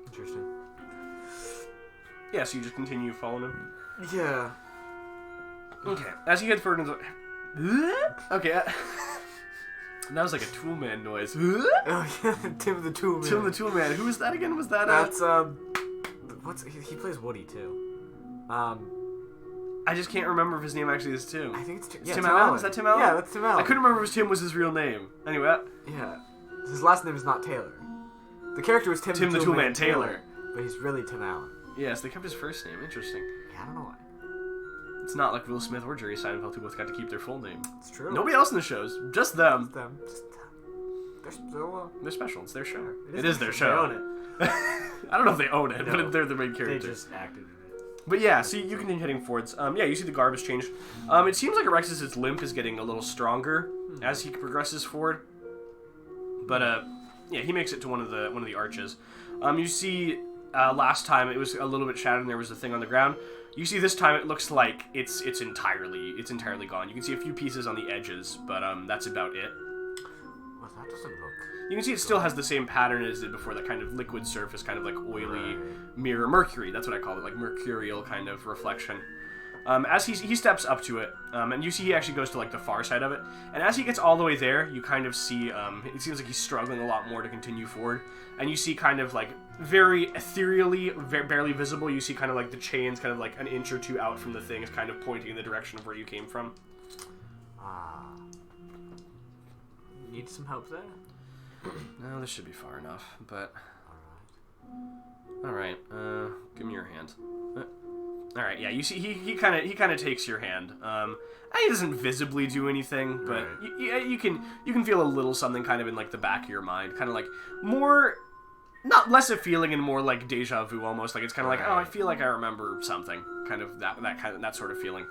Interesting. Yeah, so you just continue following him. Yeah. Okay, as you head forward into okay. That was like a Toolman noise. Oh yeah, Tim the Toolman. Tim the Toolman. Who was that again? Was that That's he plays Woody too. I just can't remember if his name actually is Tim. I think it's Tim Allen. Is that Tim Allen? Yeah, that's Tim Allen. I couldn't remember if Tim was his real name. Anyway. Yeah. His last name is not Taylor. The character was Tim the Toolman Taylor, but he's really Tim Allen. Yes, they kept his first name. Interesting. Yeah, I don't know why. It's not like Will Smith or Jerry Seinfeld who both got to keep their full name. It's true. Nobody else in the shows. Just them. Just them. They're still. They're special. It's their show. It is their show. They own it. I don't know if they own it, No. but they're the main They character. just acted in it. But yeah, so you continue heading forwards. Yeah, you see the garb has changed. It seems like Alexis' limp is getting a little stronger as he progresses forward. But yeah, he makes it to one of the arches. You see, last time it was a little bit shattered and there was a thing on the ground. You see this time it looks like it's entirely gone. You can see a few pieces on the edges, but that's about it. Well, that doesn't look. You can see it still has the same pattern as it did before, that kind of liquid surface, kind of like oily mirror mercury. That's what I call it, like mercurial kind of reflection. As he steps up to it, and you see he actually goes to like the far side of it, and as he gets all the way there, you kind of see it seems like he's struggling a lot more to continue forward, and you see kind of like very ethereally, barely visible, you see kind of like the chains kind of like an inch or two out from the thing is kind of pointing in the direction of where you came from. Need some help there? No, this should be far enough, but... Alright, give me your hand. Alright, yeah, you see, he kind of takes your hand. He doesn't visibly do anything, but you can feel a little something kind of in, like, the back of your mind. Kind of, like, more... Not less a feeling and more, like, deja vu, almost. Like, it's kind of like, oh, I feel like I remember something. Kind of that sort of feeling.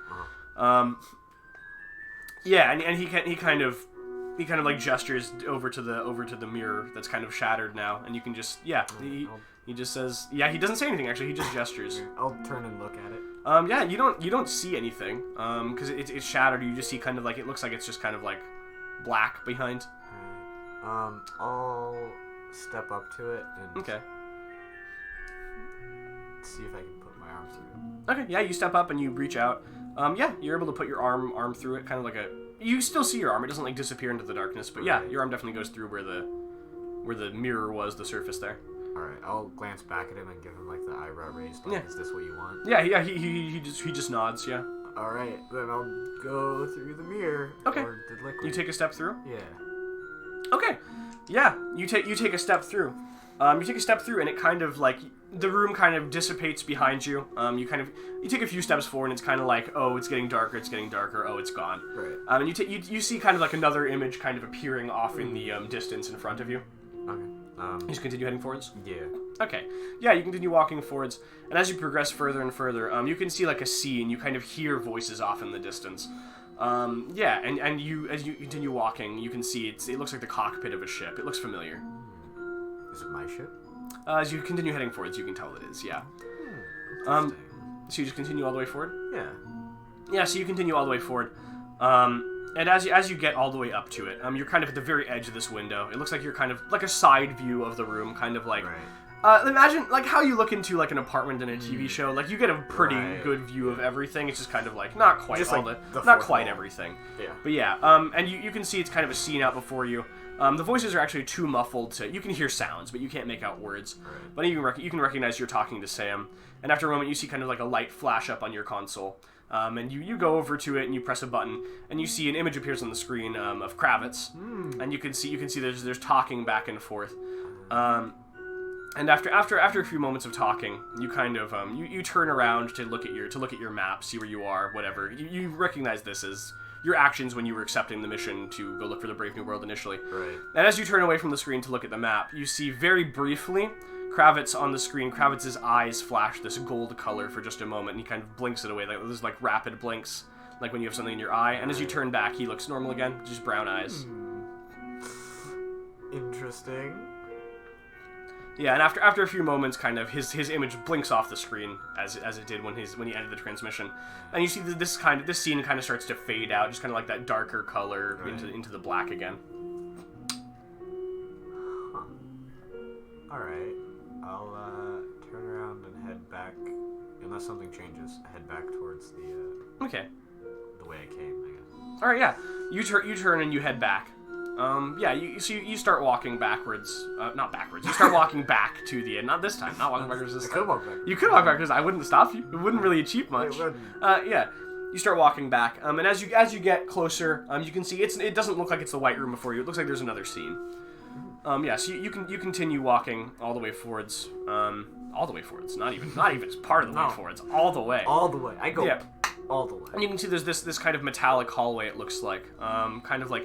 Yeah, and he kind of like gestures over to the mirror that's kind of shattered now, and you can just he just says he doesn't say anything actually, he just gestures. I'll turn and look at it. Yeah, you don't see anything because it's shattered. You just see kind of like it looks like it's just kind of like black behind. Alright. I'll step up to it and Okay. see if I can put my arm through it. Okay, yeah, you step up and you reach out. Yeah, you're able to put your arm through it, kind of like you still see your arm. It doesn't like disappear into the darkness, but yeah, your arm definitely goes through where the mirror was, the surface there. Alright, I'll glance back at him and give him like the eyebrow raised. Like, is this what you want? Yeah, he just nods. Yeah. Alright, then I'll go through the mirror. Okay. Or the liquid. You take a step through. Yeah. Okay. Yeah, you take a step through. You take a step through, and it kind of like the room kind of dissipates behind you. You take a few steps forward, and it's kind of like, oh, it's getting darker. Oh, it's gone. Right. And you see kind of like another image kind of appearing off in the distance in front of you. Okay. You just continue heading forwards? Yeah. Okay. Yeah, you continue walking forwards, and as you progress further and further, you can see like a sea, and you kind of hear voices off in the distance. Yeah, and as you continue walking, you can see it looks like the cockpit of a ship. It looks familiar. Is it my ship? As you continue heading forwards, you can tell it is, yeah. Interesting. So you just continue all the way forward? Yeah. Yeah, so you continue all the way forward. And as you get all the way up to it, you're kind of at the very edge of this window. It looks like you're kind of like a side view of the room, kind of like... Right. Imagine like how you look into like an apartment in a TV show. Like you get a pretty good view of everything. It's just kind of like not quite just all like the not quite everything. Yeah. But yeah, and you can see it's kind of a scene out before you. The voices are actually too muffled to... You can hear sounds, but you can't make out words. Right. But you can recognize you're talking to Sam. And after a moment, you see kind of like a light flash up on your console. And you go over to it and you press a button, and you see an image appears on the screen of Kravitz. And you can see there's talking back and forth. And after a few moments of talking, you kind of you turn around to look at your map, see where you are, whatever. You recognize this as your actions when you were accepting the mission to go look for the Brave New World initially. Right. And as you turn away from the screen to look at the map, you see very briefly Kravitz on the screen. Kravitz's eyes flash this gold color for just a moment, and he kind of blinks it away. There's like rapid blinks, like when you have something in your eye. And as you turn back, he looks normal again, just brown eyes. Interesting. Yeah, and after a few moments, kind of his image blinks off the screen as it did when he ended the transmission, and you see that this scene kind of starts to fade out, just kind of like that darker color into the black again. Huh. All right, I'll turn around and head back, unless something changes. Head back towards the Okay. the way I came, I guess. All right, yeah. You turn and you head back. Yeah, you start walking backwards. Not backwards. You start walking back to the end. Not this time. Not walking backwards this time. I could walk back. You could walk backwards. I wouldn't stop you. It wouldn't really achieve much. It wouldn't. Yeah. You start walking back, and as you get closer, you can see it doesn't look like it's the White Room before you. It looks like there's another scene. Yeah. So you continue walking all the way forwards. All the way forwards. Not even as part of the way forwards. All the way. All the way. I go all the way. And you can see there's this kind of metallic hallway. It looks like kind of like.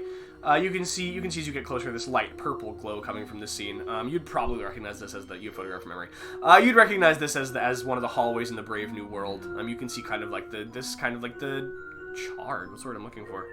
You can see as you get closer this light purple glow coming from this scene. You'd probably recognize this as you photograph from memory. You'd recognize this as one of the hallways in the Brave New World. You can see kind of like the charred. What's the word I'm looking for?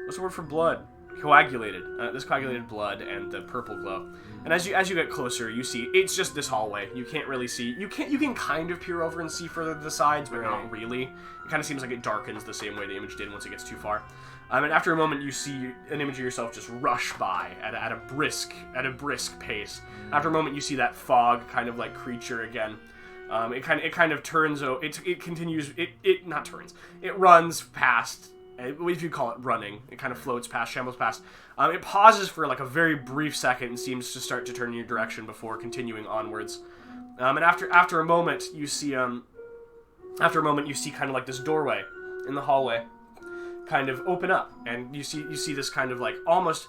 What's the word for blood? Coagulated. This coagulated blood and the purple glow. And as you get closer, you see it's just this hallway. You can't really see. You can kind of peer over and see further to the sides, but not really. It kind of seems like it darkens the same way the image did once it gets too far. And after a moment, you see an image of yourself just rush by at a brisk pace. After a moment, you see that fog kind of like creature again. It kind of turns. It continues. It not turns. It runs past. If you call it running, it kind of floats past, shambles past. It pauses for like a very brief second and seems to start to turn in your direction before continuing onwards. And after a moment, you see kind of like this doorway in the hallway kind of open up, and you see this kind of like almost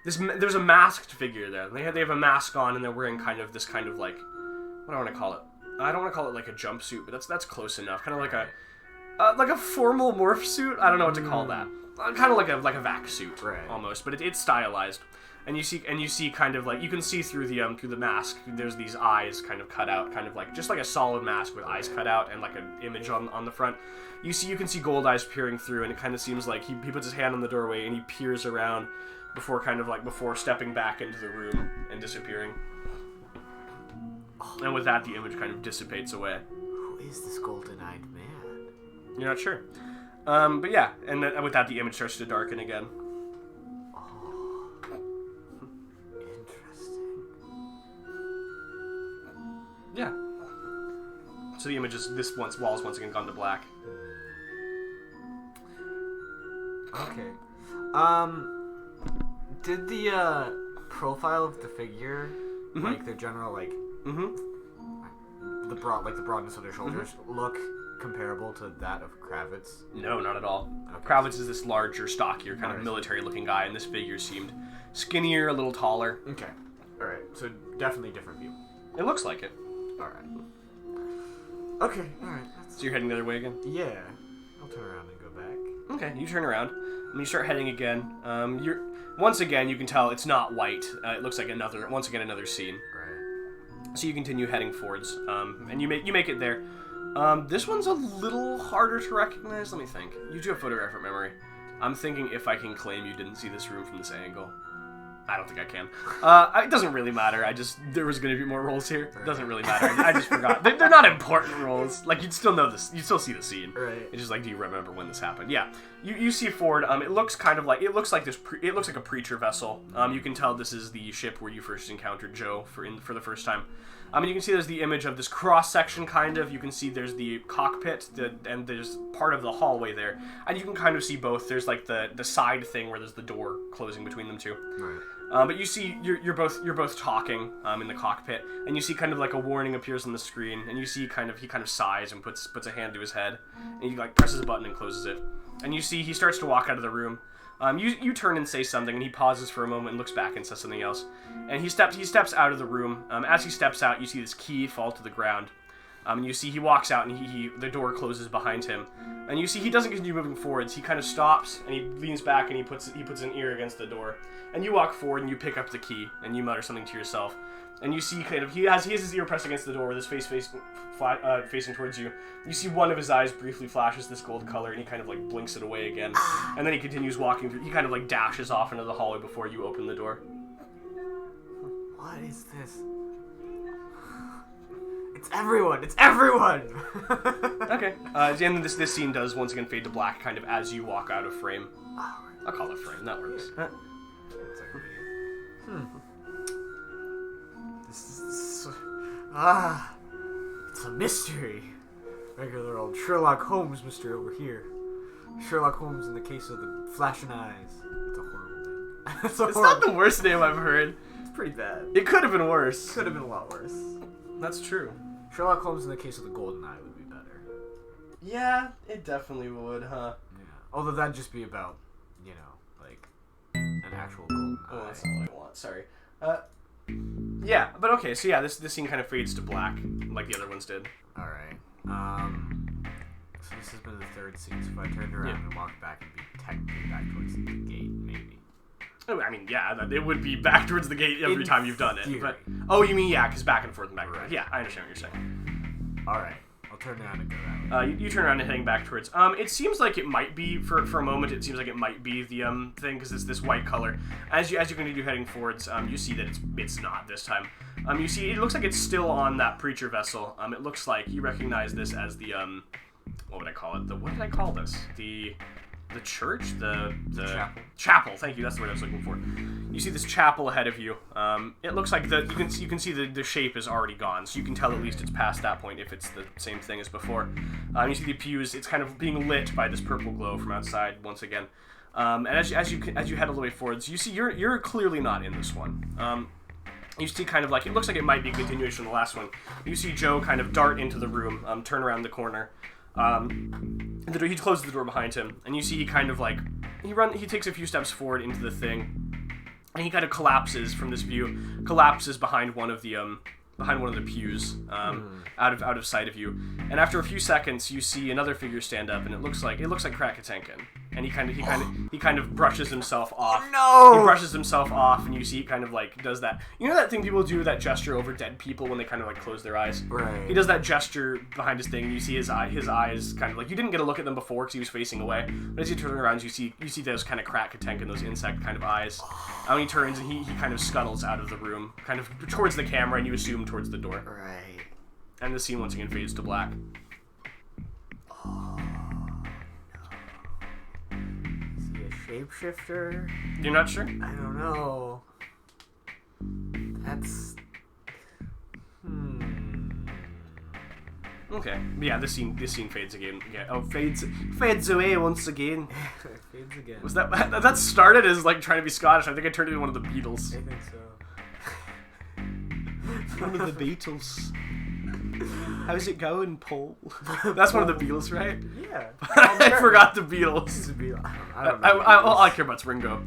this. There's a masked figure there. They have a mask on, and they're wearing kind of this kind of like, what do I want to call it? I don't want to call it like a jumpsuit, but that's close enough. Kind of like a formal morph suit. I don't know what to call that. Kind of like a vac suit almost, but it's stylized. And you see kind of like, you can see through the mask. There's these eyes kind of cut out, kind of like just like a solid mask with eyes cut out and like an image on the front. You can see gold eyes peering through, and it kind of seems like he puts his hand on the doorway and he peers around before stepping back into the room and disappearing. And with that, the image kind of dissipates away. Who is this golden-eyed man? You're not sure. But yeah, and with that, the image starts to darken again. Oh, interesting. Yeah. So the image is wall is once again gone to black. Okay. Did the profile of the figure, like the general the broadness of their shoulders, look comparable to that of Kravitz? No, not at all. Okay. Kravitz is this larger, stockier, kind of military-looking guy, and this figure seemed skinnier, a little taller. Okay. All right. So definitely different view. It looks like it. All right. Okay. All right. So you're heading the other way again? Yeah. I'll turn around and go back. Okay, you turn around, and you start heading again. Once again, you can tell it's not white. It looks like another scene. Right. So you continue heading forwards, and you make it there. This one's a little harder to recognize. Let me think. You do have photographic memory. I'm thinking if I can claim you didn't see this room from this angle. I don't think I can. It doesn't really matter. There was going to be more rolls here. It doesn't really matter. I just forgot. They're not important rolls. Like, you'd still know this. You'd still see the scene. Right. It's just like, do you remember when this happened? Yeah. You see forward. It looks like a preacher vessel. You can tell this is the ship where you first encountered Joe for the first time. And you can see there's the image of this cross section, kind of. You can see there's the cockpit, and there's part of the hallway there. And you can kind of see both. There's like the side thing where there's the door closing between them two. Right. But you see, you're both talking in the cockpit, and you see kind of like a warning appears on the screen, and you see he kind of sighs and puts a hand to his head, and he like presses a button and closes it. And you see he starts to walk out of the room. You turn and say something, and he pauses for a moment and looks back and says something else. And he steps out of the room. As he steps out, you see this key fall to the ground. And you see he walks out, and the door closes behind him. And you see he doesn't continue moving forwards. He kind of stops, and he leans back, and he puts an ear against the door. And you walk forward, and you pick up the key, and you mutter something to yourself. And you see kind of he has his ear pressed against the door with his face facing towards you. You see one of his eyes briefly flashes this gold color, and he kind of like blinks it away again. And then he continues walking through. He kind of like dashes off into the hallway before you open the door. What is this? It's everyone! It's everyone! Okay. And this scene does once again fade to black, kind of as you walk out of frame. Oh, I'll call it frame. That works. It's a mystery. Regular old Sherlock Holmes mystery over here. Sherlock Holmes in the case of the flashing eyes. It's a horrible name. It's not the worst name I've heard. It's pretty bad. It could have been worse. Could have been a lot worse. That's true. Sherlock Holmes in the case of the golden eye would be better. Yeah, it definitely would, huh? Yeah. Although that'd just be about, like an actual golden eye. Oh, that's not what I want. Sorry. Yeah, but okay. So yeah, this scene kind of fades to black, like the other ones did. All right. So this has been the third scene. So if I turned around and walked back, it'd be technically back towards the gate, maybe. I mean, yeah, it would be back towards the gate every time you've done it. Theory. But you mean because back and forth and back and forth. Right. Yeah, I understand what you're saying. All right. I'll turn around and go that way. You turn around and heading back towards. It seems like it might be for a moment. It seems like it might be the thing because it's this white color. As you continue heading forwards, you see that it's not this time. You see it looks like it's still on that preacher vessel. It looks like you recognize this as the what would I call it? What did I call this? The church? The chapel. Chapel. Thank you. That's the word I was looking for. You see this chapel ahead of you. It looks like you can see the shape is already gone, so you can tell at least it's past that point if it's the same thing as before. You see the pews. It's kind of being lit by this purple glow from outside once again. And as you head all the way forwards, you see you're clearly not in this one. You see kind of like it looks like it might be a continuation of the last one. You see Joe kind of dart into the room, turn around the corner. He closes the door behind him, and you see he kind of like he takes a few steps forward into the thing, and he kind of collapses from this view, behind one of the pews, out of sight of you. And after a few seconds, you see another figure stand up, and it looks like Krakatenkin. and he kind of brushes himself off. No! He brushes himself off, and you see he kind of like does that. You know that thing people do, that gesture over dead people when they kind of like close their eyes. Right. He does that gesture behind his thing, and you see his eyes kind of like, you didn't get a look at them before because he was facing away, but as you turn around, you see those kind of crack a tank and those insect kind of eyes. And when he turns, and he kind of scuttles out of the room, kind of towards the camera, and you assume towards the door. Right. And the scene once again fades to black. Oh, no. Is he a shapeshifter? You're not sure? I don't know. That's... Okay. Yeah, this scene fades again. Yeah. Oh, fades away once again. Fades again. Was that started as like trying to be Scottish? I think I turned into one of the Beatles. I think so. One of the Beatles. How's it going, Paul? That's one of the Beatles, right? Yeah. I forgot the Beatles. He's a Beatle. I don't know. All I care about is Ringo.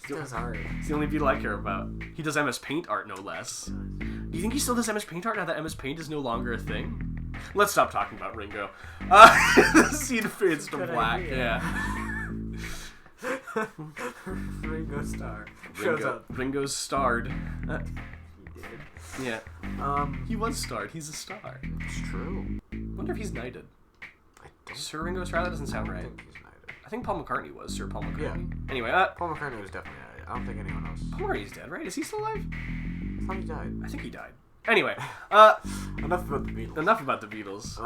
He does art. It's the only Beatle I care about. He does MS Paint art, no less. Do you think he still does MS Paint art now that MS Paint is no longer a thing? Let's stop talking about Ringo. The scene fades to black. Idea. Yeah. Ringo Starr shows up. Ringo's starred. He did. Yeah. He was starred. He's a star. It's true. Wonder if he's knighted. I don't Sir Ringo Starr? That doesn't sound right. think he's knighted. I think Paul McCartney was Sir Paul McCartney. Yeah. Anyway, Paul McCartney was definitely knighted. I don't think anyone else. Paul McCartney's dead, right? Is he still alive? I thought he died. I think he died. Anyway, Enough about the Beatles. enough about the Beatles.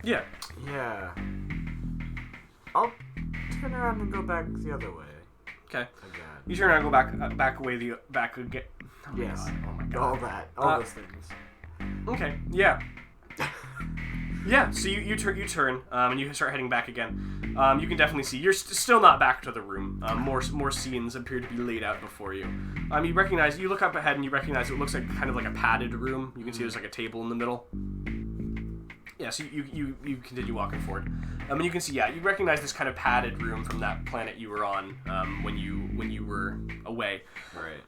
Yeah. Yeah. I'll turn around and go back the other way. Okay. Again. You turn around and go back again. Oh my Yes. God. Oh my All God. that. All those things. Okay. Yeah. Yeah. So you turn and you start heading back again. You can definitely see you're still not back to the room. More scenes appear to be laid out before you. You look up ahead and you recognize it looks like kind of like a padded room. You can see there's like a table in the middle. Yeah, so you continue walking forward. And you can see, you recognize this kind of padded room from that planet you were on when you were away. Right.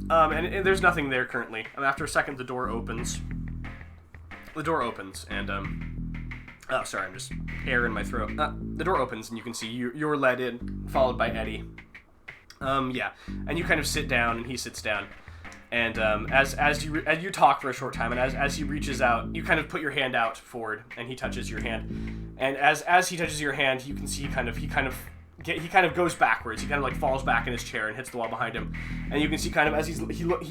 And there's nothing there currently. After a second, the door opens. And oh, sorry, I'm just air in my throat. The door opens and you can see you're led in, followed by Eddie. And you kind of sit down and he sits down. And as you talk for a short time, and as he reaches out, you kind of put your hand out forward, and he touches your hand. And as he touches your hand, you can see he kind of goes backwards. He kind of like falls back in his chair and hits the wall behind him. And you can see kind of as he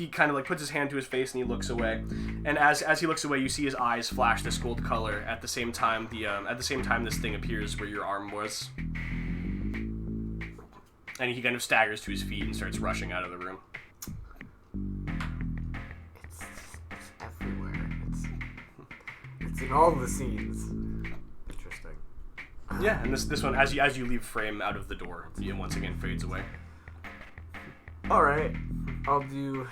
kind of like puts his hand to his face and he looks away. And as he looks away, you see his eyes flash this gold color at the same time this thing appears where your arm was. And he kind of staggers to his feet and starts rushing out of the room. It's everywhere. It's in all the scenes. Interesting. Yeah, and this one, as you leave frame out of the door, it once again fades away. All right, I'll do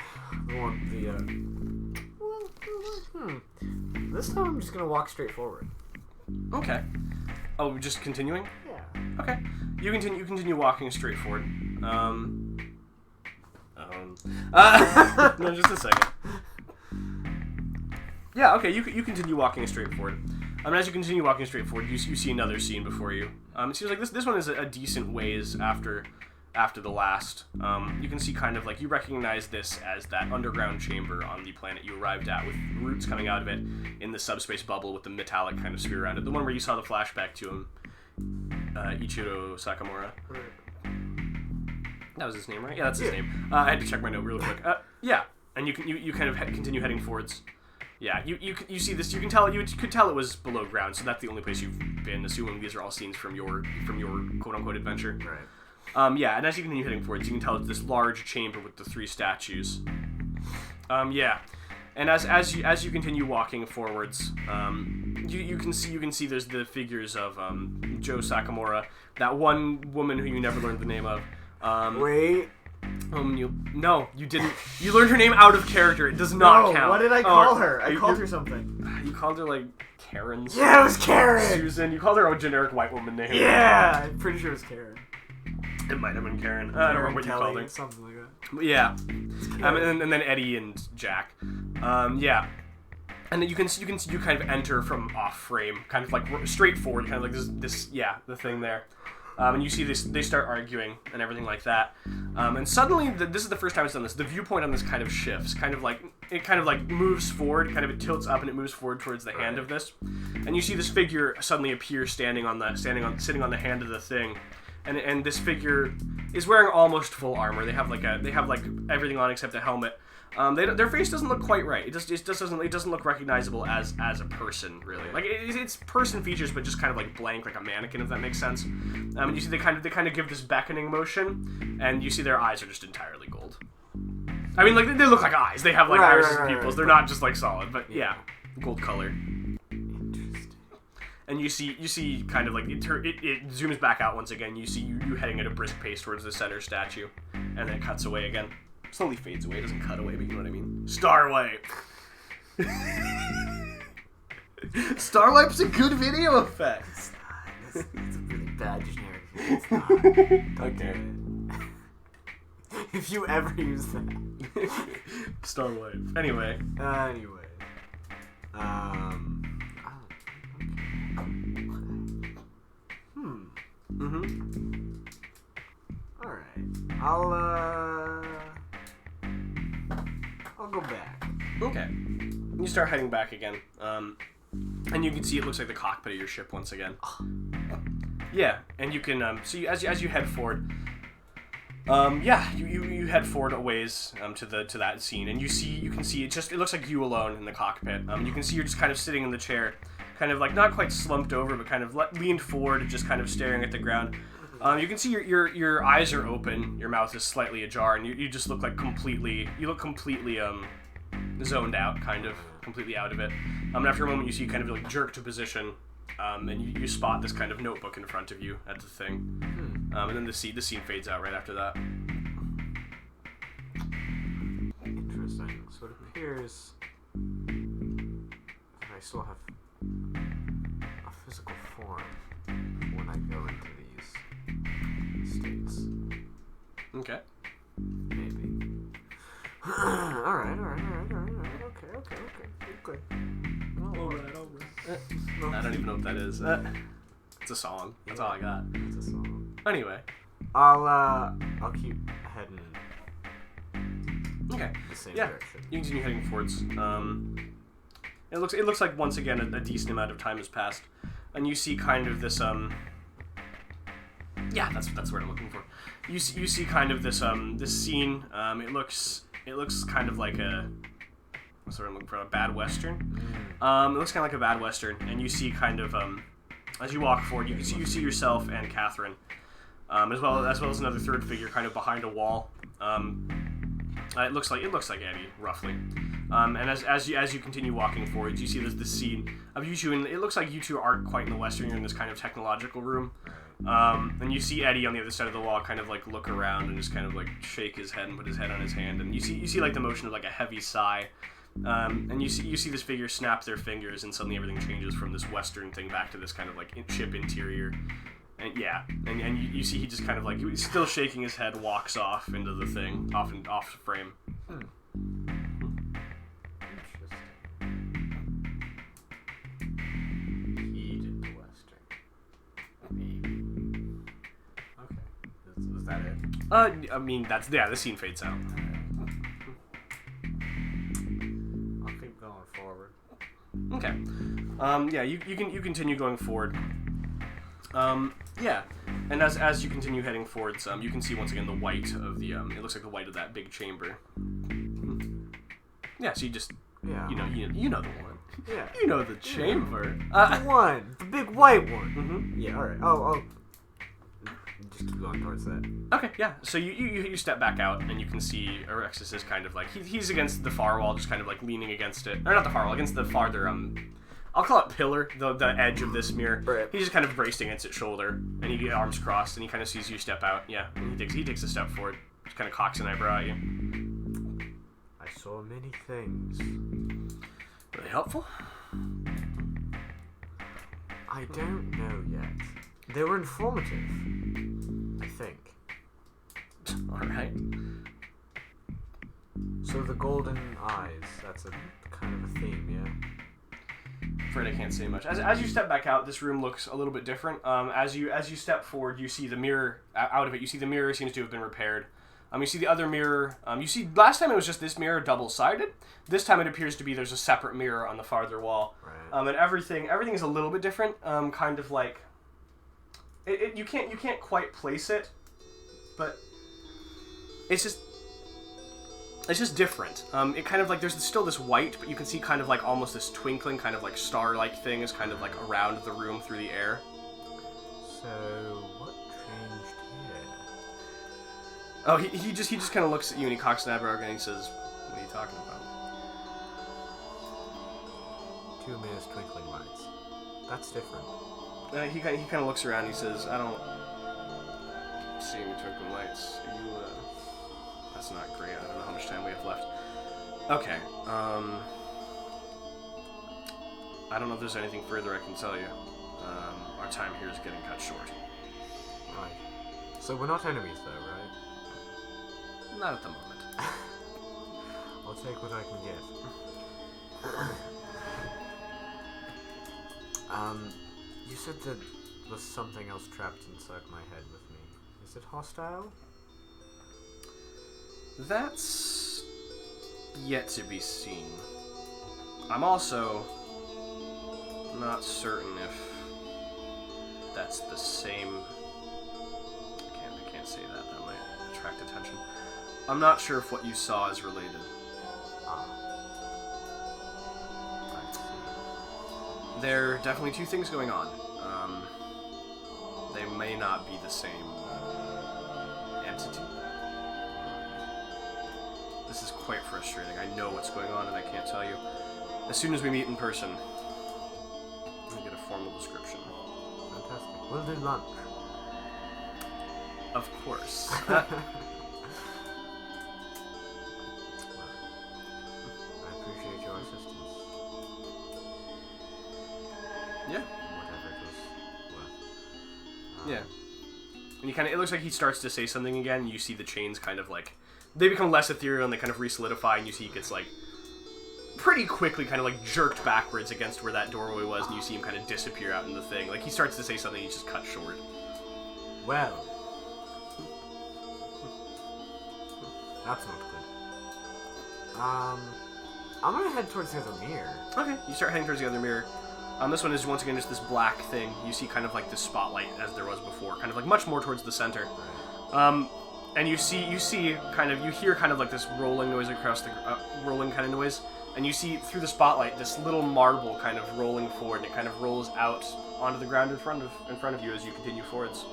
This time I'm just gonna walk straight forward. Okay. Oh, just continuing? Yeah. Okay. You continue walking straight forward. No, just a second. Yeah, okay, you continue walking straight forward. As you continue walking straight forward, you see another scene before you. It seems like this one is a decent ways after the last. You can see kind of like, you recognize this as that underground chamber on the planet you arrived at, with roots coming out of it in the subspace bubble with the metallic kind of sphere around it. The one where you saw the flashback to him, Ichiro Sakamura. That was his name, right? Yeah, that's his name. I had to check my note real quick. Yeah, and you kind of continue heading forwards. Yeah, you see this. You could tell it was below ground, so that's the only place you've been. Assuming these are all scenes from your quote unquote adventure. Right. Yeah, and as you continue heading forwards, you can tell it's this large chamber with the 3 statues. Yeah, and as you continue walking forwards, you can see there's the figures of Joe Sakamura, that one woman who you never learned the name of. Wait. No, you didn't. You learned her name out of character. It does not count. What did I call her? I called her something. You called her like Karen. Yeah, it was Karen. Susan. You called her a generic white woman name. Yeah, I'm pretty sure it was Karen. It might have been Karen. I don't remember what you called her. Something like that. Yeah. And then Eddie and Jack. Yeah. And then you kind of enter from off frame, kind of like straight forward, kind of like this the thing there. And you see this, they start arguing and everything like that. And suddenly, this is the first time it's done this, the viewpoint on this kind of shifts, it kind of like moves forward, kind of it tilts up and it moves forward towards the hand of this. And you see this figure suddenly appear sitting on the hand of the thing. And this figure is wearing almost full armor. They have like everything on except a helmet. Their face doesn't look quite right. It doesn't look recognizable as a person, really. Like it's person features, but just kind of like blank, like a mannequin, if that makes sense. And you see they kind of give this beckoning motion, and you see their eyes are just entirely gold. I mean, like they look like eyes. They have like irises and pupils. They're not just like solid, but yeah, gold color. Interesting. And you see kind of like it zooms back out once again. You see you heading at a brisk pace towards the center statue, and then it cuts away again. Slowly fades away. It doesn't cut away, but you know what I mean. Starwipe. Starwipe's a good video effect. It's a really bad generic. It's not. Okay. If you ever use that. Starwipe. Anyway. Alright. I'll go back. Okay. You start heading back again. And you can see it looks like the cockpit of your ship once again. Yeah, and you can see as you head forward. You head forward a ways to that scene, and you can see it looks like you alone in the cockpit. You can see you're just kind of sitting in the chair, kind of like not quite slumped over, but kind of leaned forward, and just kind of staring at the ground. You can see your eyes are open, your mouth is slightly ajar, and you just look completely zoned out, kind of completely out of it. And after a moment, you see you kind of like jerk to position, and you spot this kind of notebook in front of you at the thing, and then the scene fades out right after that. Interesting. So it appears that I still have a physical form when I go into these states. Okay. Maybe. Alright. Okay. Alright. I don't even know what that is. It's a song. That's all I got. It's a song. Anyway. I'll keep heading. Okay. The same Yeah. direction. You continue heading forwards. It looks like once again a decent amount of time has passed, and you see kind of this Yeah, that's what I'm looking for. You see kind of this scene. It looks kind of like what's the word I'm looking for? A bad western. It looks kind of like a bad western, and you see kind of as you walk forward, you see yourself and Catherine, as well as another third figure kind of behind a wall. It looks like Eddie roughly. And as you continue walking forward, you see this scene of you two, and it looks like you two aren't quite in the western. You're in this kind of technological room. And you see Eddie on the other side of the wall kind of like look around and just kind of like shake his head and put his head on his hand, and you see like the motion of like a heavy sigh, and you see this figure snap their fingers, and suddenly everything changes from this western thing back to this kind of like ship interior, and you see he just kind of like, he's still shaking his head, walks off into the thing, off frame. Is that it? I mean, the scene fades out. I'll keep going forward. Okay. You continue going forward. And as you continue heading forwards, you can see once again the white of the it looks like the white of that big chamber. Yeah, so you just you know the one. Yeah. You know the chamber. The one, the big white one. Mm-hmm. Yeah. All right. Oh. Just keep going towards that. Okay, yeah. So you step back out, and you can see Alexis is kind of like he's against the far wall, just kind of like leaning against it, or not the far wall, against the farther I'll call it pillar, the edge of this mirror. Right. He's just kind of braced against its shoulder, and he gets arms crossed, and he kind of sees you step out. Yeah, and he takes a step forward, just kind of cocks an eyebrow at you. I saw many things. Were they helpful? I don't know yet. They were informative, I think. All right. So the golden eyes, that's a kind of a theme, yeah? afraid I can't say much. As you step back out, this room looks a little bit different. As you step forward, you see the mirror out of it. You see the mirror seems to have been repaired. You see the other mirror. You see last time it was just this mirror double-sided. This time it appears to be there's a separate mirror on the farther wall. Right. And everything is a little bit different. Kind of like you can't quite place it, but it's just different. It kind of like there's still this white, but you can see kind of like almost this twinkling, kind of like star-like thing is kind of like around the room through the air. So what changed here? Oh, he just kind of looks at you and he cocks an eyebrow and he says, "What are you talking about?" 2 minutes twinkling lights. That's different. He kind of looks around and he says, "I don't see any twinkling lights. Are you, that's not great. I don't know how much time we have left." Okay, I don't know if there's anything further I can tell you. Our time here is getting cut short. Right. So we're not enemies though, right? Not at the moment. I'll take what I can get. You said there was something else trapped inside my head with me. Is it hostile? That's yet to be seen. I'm also not certain if that's the same. I can't say that. That might attract attention. I'm not sure if what you saw is related. I see. There are definitely two things going on. They may not be the same entity. This is quite frustrating. I know what's going on and I can't tell you. As soon as we meet in person, we'll get a formal description. Fantastic. We'll do lunch. Of course. I appreciate your assistance. Yeah. Whatever it was worth. Yeah. And it looks like he starts to say something again. You see the chains kind of like, they become less ethereal and they kind of re-solidify, and you see he gets like, pretty quickly kind of like jerked backwards against where that doorway was, and you see him kind of disappear out in the thing. Like he starts to say something, he's just cut short. Well. That's not good. I'm gonna head towards the other mirror. Okay, you start heading towards the other mirror. This one is once again just this black thing. You see kind of like this spotlight as there was before, kind of like much more towards the center. And you hear kind of like this rolling noise across the, rolling kind of noise. And you see through the spotlight this little marble kind of rolling forward, and it kind of rolls out onto the ground in front of you as you continue forwards.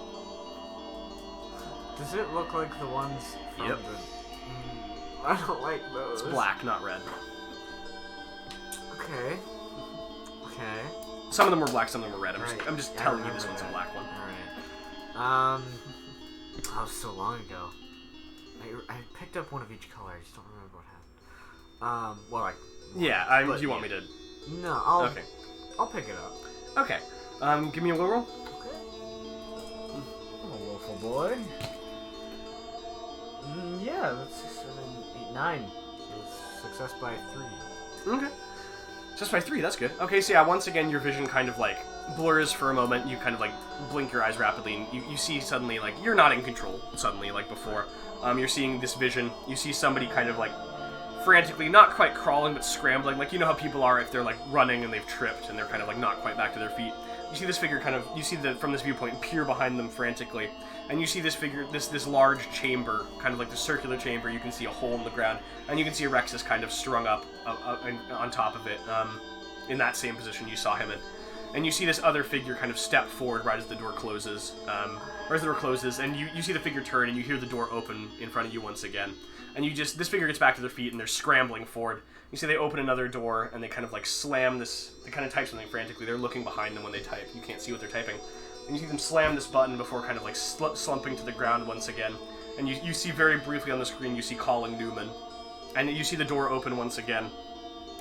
Does it look like the ones from Yep. I don't like those. It's black, not red. Okay. Some of them were black, some of them were red. I'm just Yeah, I telling you remember this one's a that. black one. Alright. That was so long ago. I picked up one of each color. I just don't remember what happened. Do you want me to? No, I'll pick it up. Okay. Give me a will roll. Okay. I'm a willful boy. Yeah, that's 6, 7, 8, 9. So it's success by 3. Okay. Just by 3, that's good. Okay, so yeah, once again, your vision kind of like blurs for a moment. You kind of like blink your eyes rapidly, and you see suddenly like you're not in control suddenly like before. You're seeing this vision. You see somebody kind of like frantically, not quite crawling, but scrambling. Like, you know how people are if they're like running and they've tripped and they're kind of like not quite back to their feet. You see this figure from this viewpoint peer behind them frantically, and you see this figure, this large chamber, kind of like the circular chamber. You can see a hole in the ground, and you can see Rexus kind of strung up on top of it, in that same position you saw him in. And you see this other figure kind of step forward right as the door closes, and you see the figure turn, and you hear the door open in front of you once again. And this figure gets back to their feet, and they're scrambling forward. You see they open another door, and they kind of like slam this, they kind of type something frantically. They're looking behind them when they type. You can't see what they're typing. And you see them slam this button before kind of like slumping to the ground once again. And you see very briefly on the screen, you see calling Newman. And you see the door open once again.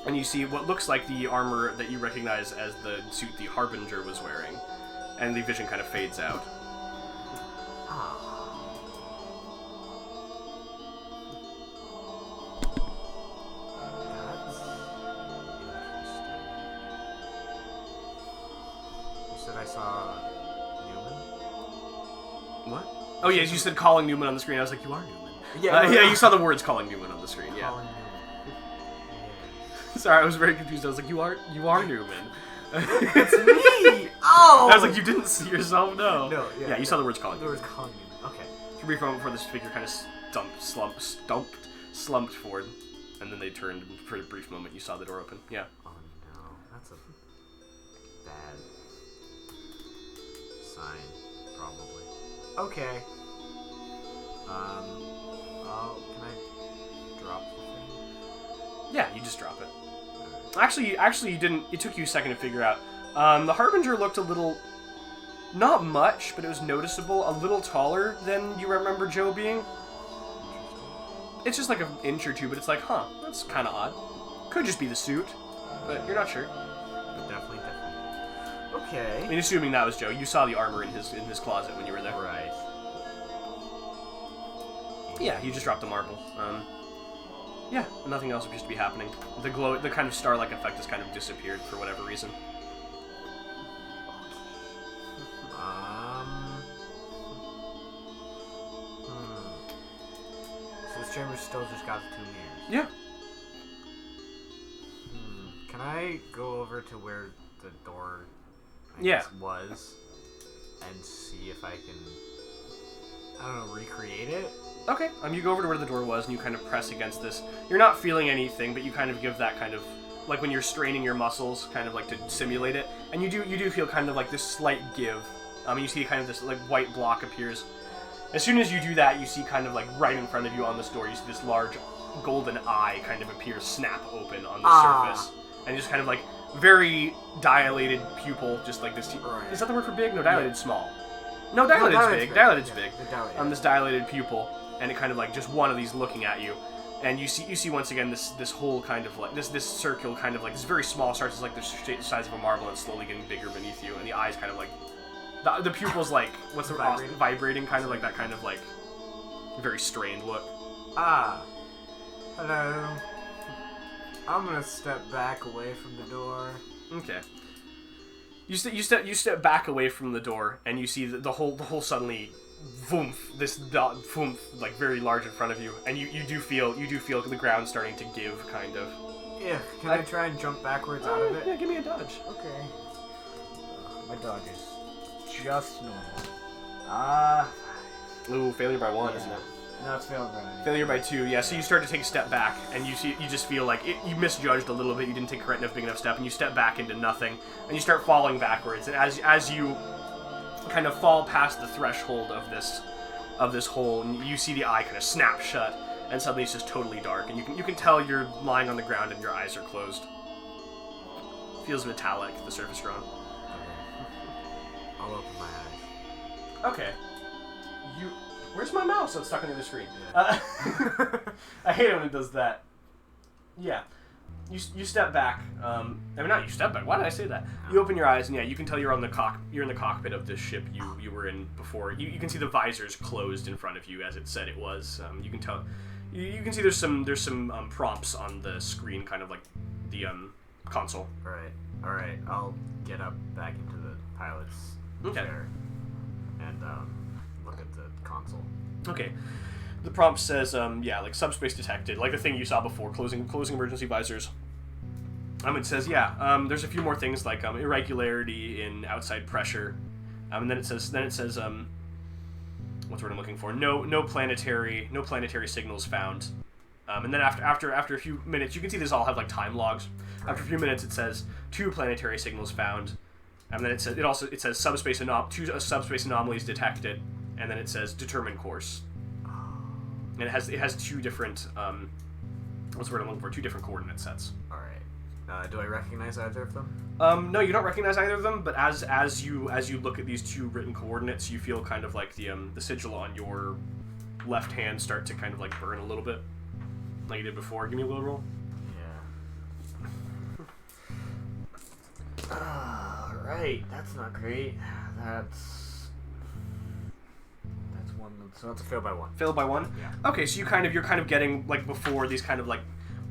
And you see what looks like the armor that you recognize as the suit the Harbinger was wearing. And the vision kind of fades out. That's interesting. saw Newman. What? Oh, yeah, you said calling Newman on the screen. I was like, you are Newman. Yeah, yeah, you saw the words calling Newman on the screen, yeah. Calling Newman. Sorry, I was very confused. I was like, you are Newman. It's me! Oh! I was like, you didn't see yourself? No. No, yeah. Yeah, you saw the words calling The Newman. words calling Newman. Okay. For a brief moment before this figure kind of slumped forward, and then they turned. For a brief moment, you saw the door open. Yeah. Oh no, that's a bad sign, probably. Okay. Oh, can I drop the thing? Yeah, you just drop it. Actually, you didn't. It took you a second to figure out. The Harbinger looked a little, not much, but it was noticeable, a little taller than you remember Joe being. It's just like an inch or two, but it's like, huh, that's kind of odd. Could just be the suit, but you're not sure. But definitely. Okay. I mean, assuming that was Joe, you saw the armor in his closet when you were there. Right. Yeah, you just dropped the marble. Yeah, nothing else appears to be happening. The kind of star-like effect has kind of disappeared for whatever reason. So this chamber still just got the 2 mirrors. Yeah. Can I go over to where the door Yeah. was and see if I can, I don't know, recreate it? Okay. You go over to where the door was and you kind of press against this. You're not feeling anything, but you kind of give that kind of, like when you're straining your muscles, kind of like to simulate it. And you do feel kind of like this slight give. You see kind of this like white block appears. As soon as you do that, you see kind of like right in front of you on this door, you see this large golden eye kind of appear, snap open on the surface. And just kind of like very dilated pupil, just like this. Right. Is that the word for big? No, dilated small. No, dilated's big. Dilated's big. This dilated pupil, and it kind of like just one of these looking at you, and you see once again this whole kind of like this circle kind of like this very small starts as like the size of a marble and slowly getting bigger beneath you, and the eyes kind of like the pupils like what's the vibrating kind of like that kind of like very strained look. Hello. I'm gonna step back away from the door. Okay. You step back away from the door, and you see the whole suddenly, voomf, this dot, voomf, like very large in front of you, and you do feel the ground starting to give, kind of. Yeah. Can I try and jump backwards out of it? Yeah, give me a dodge. Okay. My dodge is just normal. Ooh, failure by 1, isn't it? No, it's failure by Failure by 2, yeah. So you start to take a step back, and you just feel like you misjudged a little bit. You didn't take a correct enough, big enough step, and you step back into nothing, and you start falling backwards. And as you kind of fall past the threshold of this hole, and you see the eye kind of snap shut, and suddenly it's just totally dark, and you can tell you're lying on the ground and your eyes are closed. Feels metallic, the surface you're on. I'll open my eyes. Okay. Where's my mouse? Oh, it's stuck under the screen. Yeah. I hate it when it does that. Yeah. You step back. I mean, not you step back. Why did I say that? You open your eyes, and yeah, you can tell you're in the cockpit of this ship you were in before. You can see the visors closed in front of you as it said it was. You can tell. You can see there's some prompts on the screen, kind of like the console. All right. I'll get up back into the pilot's chair and look at the console. Okay. The prompt says, like subspace detected, like the thing you saw before, closing emergency visors. It says, there's a few more things like irregularity in outside pressure, and then it says, what's the word I'm looking for? No planetary signals found. And then after a few minutes, you can see these all have like time logs. After a few minutes, it says 2 planetary signals found, and then it says two subspace anomalies detected, and then it says determine course. And it has 2 different what's the word I'm looking for? 2 different coordinate sets. All right. Do I recognize either of them? No, you don't recognize either of them. But as you look at these 2 written coordinates, you feel kind of like the sigil on your left hand start to kind of like burn a little bit, like you did before. Give me a little roll. Yeah. All right. That's not great. That's 1. So that's a fail by 1. Failed by 1. Yeah. Okay, so you're kind of getting like before these kind of like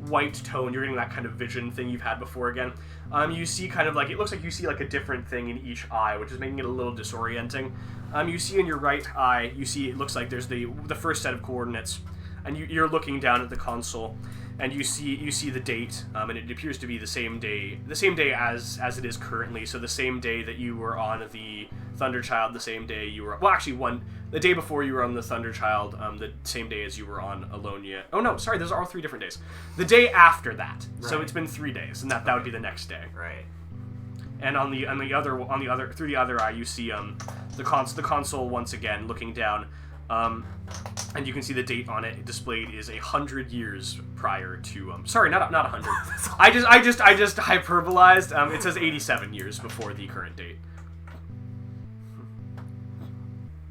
white tone. You're getting that kind of vision thing you've had before again. You see kind of like, it looks like you see like a different thing in each eye, which is making it a little disorienting. You see in your right eye, you see it looks like there's the first set of coordinates, and you're looking down at the console, and you see the date, and it appears to be the same day as it is currently. So the same day that you were on the Thunderchild, the same day you were, well, actually the day before you were on the Thunderchild, the same day as you were on Alonia. Oh no, sorry, those are all 3 different days. The day after that, right. So it's been 3 days, and that would be the next day. Right. And on the other through the other eye, you see the console once again looking down. And you can see the date on it displayed is 100 years prior to sorry, not 100. I just hyperbolized. It says 87 years before the current date.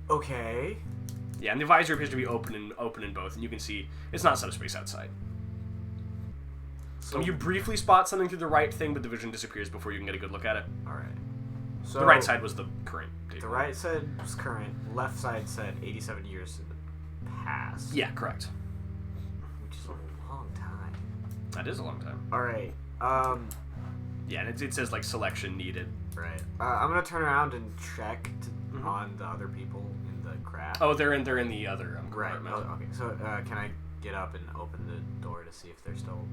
Okay. Yeah, and the visor appears to be open in both, and you can see it's not subspace outside. So you briefly spot something through the right thing, but the vision disappears before you can get a good look at it. All right. So the right side was the current date. The right side was current. Left side said 87 years in the past. Yeah, correct. Which is a long time. That is a long time. All right. Yeah, and it says like selection needed. Right. I'm gonna turn around and check on the other people in the craft. Oh, they're in the other compartment. Right. Oh, okay. So can I get up and open the door to see if they're still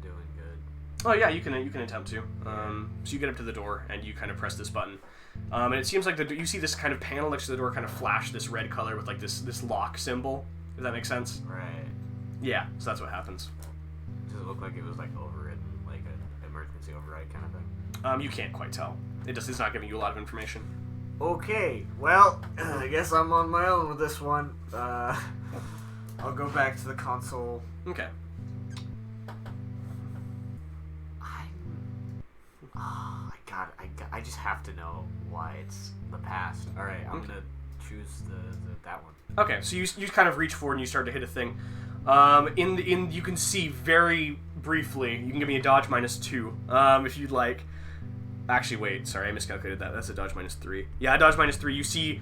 doing good? Oh yeah, you can attempt to. So you get up to the door and you kind of press this button, and it seems like you see this kind of panel next to the door kind of flash this red color with like this lock symbol. Does that make sense? Right. Yeah. So that's what happens. Does it look like it was like overridden, like an emergency override kind of thing? You can't quite tell. It's not giving you a lot of information. Okay. Well, I guess I'm on my own with this one. I'll go back to the console. Okay. I just have to know why it's the past. All right, I'm gonna choose that one. Okay, so you kind of reach forward and you start to hit a thing. You can see very briefly. You can give me a dodge -2 if you'd like. Actually, wait. Sorry, I miscalculated that. That's a dodge -3. Yeah, a dodge -3. You see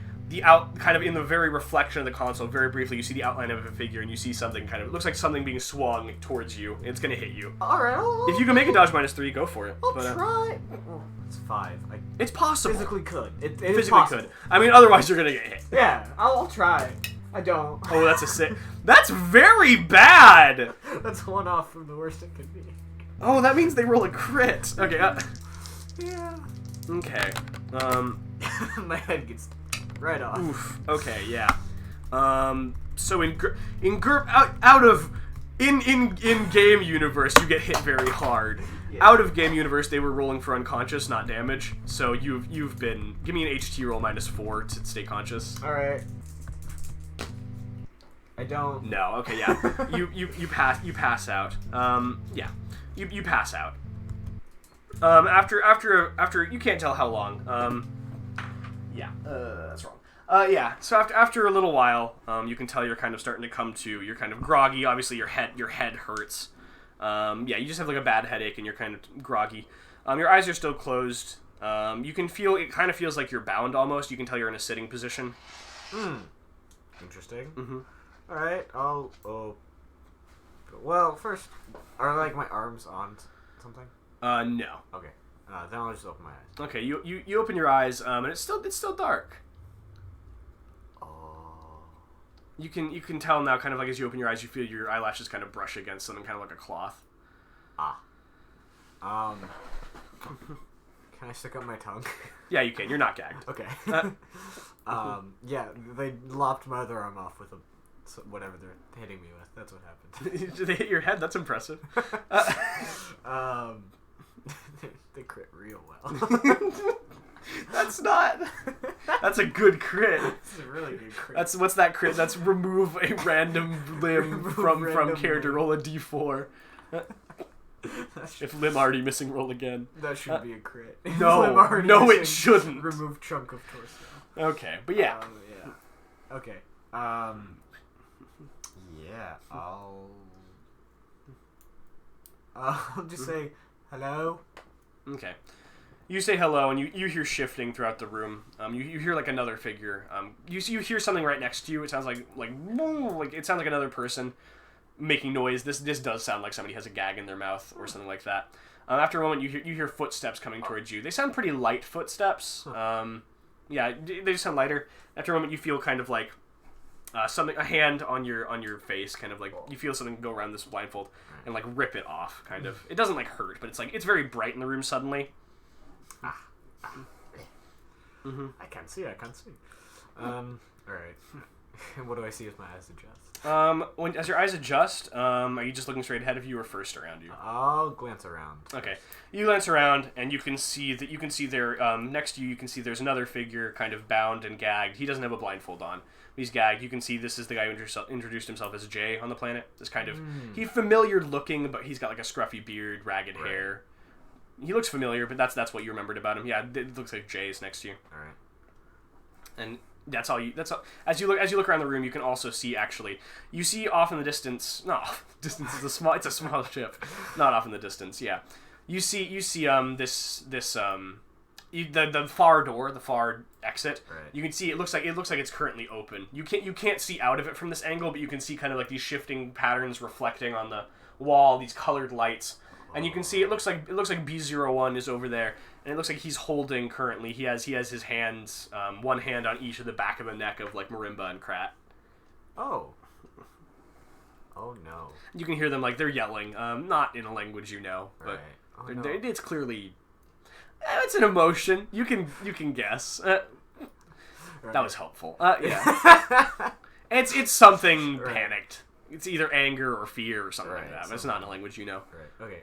kind of in the very reflection of the console, very briefly, you see the outline of a figure, and you see something kind of, it looks like something being swung towards you. It's gonna hit you. Alright, if you can make a dodge -3, go for it. I'll try. It's 5. It's possible. Physically could. It physically possible. could. I mean, otherwise you're gonna get hit. Yeah, I'll try. I don't. Oh, that's a 6. That's very bad! That's one off from the worst it could be. Oh, that means they roll a crit. Okay, yeah. Okay. My head gets right off. Oof. Okay, yeah. So in game universe, you get hit very hard. Yeah. Out of game universe, they were rolling for unconscious, not damage. So you've been, give me an HT roll -4 to stay conscious. All right. I don't. No. Okay. Yeah. you pass out. Yeah. You pass out. After you can't tell how long. Yeah. That's wrong. Yeah. So after a little while, you can tell you're kind of starting to come to. You're kind of groggy. Obviously, your head hurts. Yeah. You just have like a bad headache, and you're kind of groggy. Your eyes are still closed. You can feel. It kind of feels like you're bound almost. You can tell you're in a sitting position. Interesting. Mm-hmm. All right. Well, first, are like my arms on something? No. Okay. Then I'll just open my eyes. Okay. You open your eyes, and it's still dark. Oh. You can tell now, kind of like as you open your eyes, you feel your eyelashes kind of brush against something, kind of like a cloth. Ah. Can I stick up my tongue? Yeah, you can. You're not gagged. Okay. Yeah, they lopped my other arm off with whatever they're hitting me with. That's what happened. Did they hit your head? That's impressive. They crit real well. That's a good crit. It's a really good crit. What's that crit? That's remove a random limb from character. Limb. Roll a d4. If limb already missing, roll again. That should be a crit. No, it shouldn't. Remove chunk of torso. Okay, but yeah. Yeah. Okay. Yeah, I'll just say hello. Okay. You say hello, and you hear shifting throughout the room. You hear like another figure. You hear something right next to you. It sounds like it sounds like another person making noise. This does sound like somebody has a gag in their mouth or something like that. After a moment, you hear footsteps coming towards you. They sound pretty light footsteps. Yeah, they just sound lighter. After a moment, you feel kind of like a hand on your face, kind of like you feel something go around this blindfold and like rip it off. Kind of. It doesn't like hurt, but it's very bright in the room suddenly. Mm-hmm. I can't see. All right. What do I see as my eyes adjust? As your eyes adjust, are you just looking straight ahead of you or first around you? I'll glance around. Okay. You glance around and you can see there, next to you, you can see there's another figure kind of bound and gagged. He doesn't have a blindfold on. He's gagged. You can see this is the guy who introduced himself as Jay on the planet. This kind of, he's familiar looking, but he's got like a scruffy beard, ragged hair. He looks familiar, but that's what you remembered about him. Yeah, it looks like Jay's next to you. All right. And that's all. As you look around the room, you can also see you see off in the distance. No, distance is it's a small ship. Not off in the distance. Yeah, you see the far door, the far exit. Right. You can see it looks like it's currently open. You can't see out of it from this angle, but you can see kind of like these shifting patterns reflecting on the wall, these colored lights. And you can see it looks like B01 is over there, and it looks like he's holding currently. He has his hands, one hand on each of the back of the neck of like Marimba and Krat. Oh no! You can hear them like they're yelling, not in a language you know, but no. it's clearly it's an emotion. You can guess. That was helpful. Yeah, it's something panicked. It's either anger or fear or something like that, but it's not in a language you know. Right. Okay.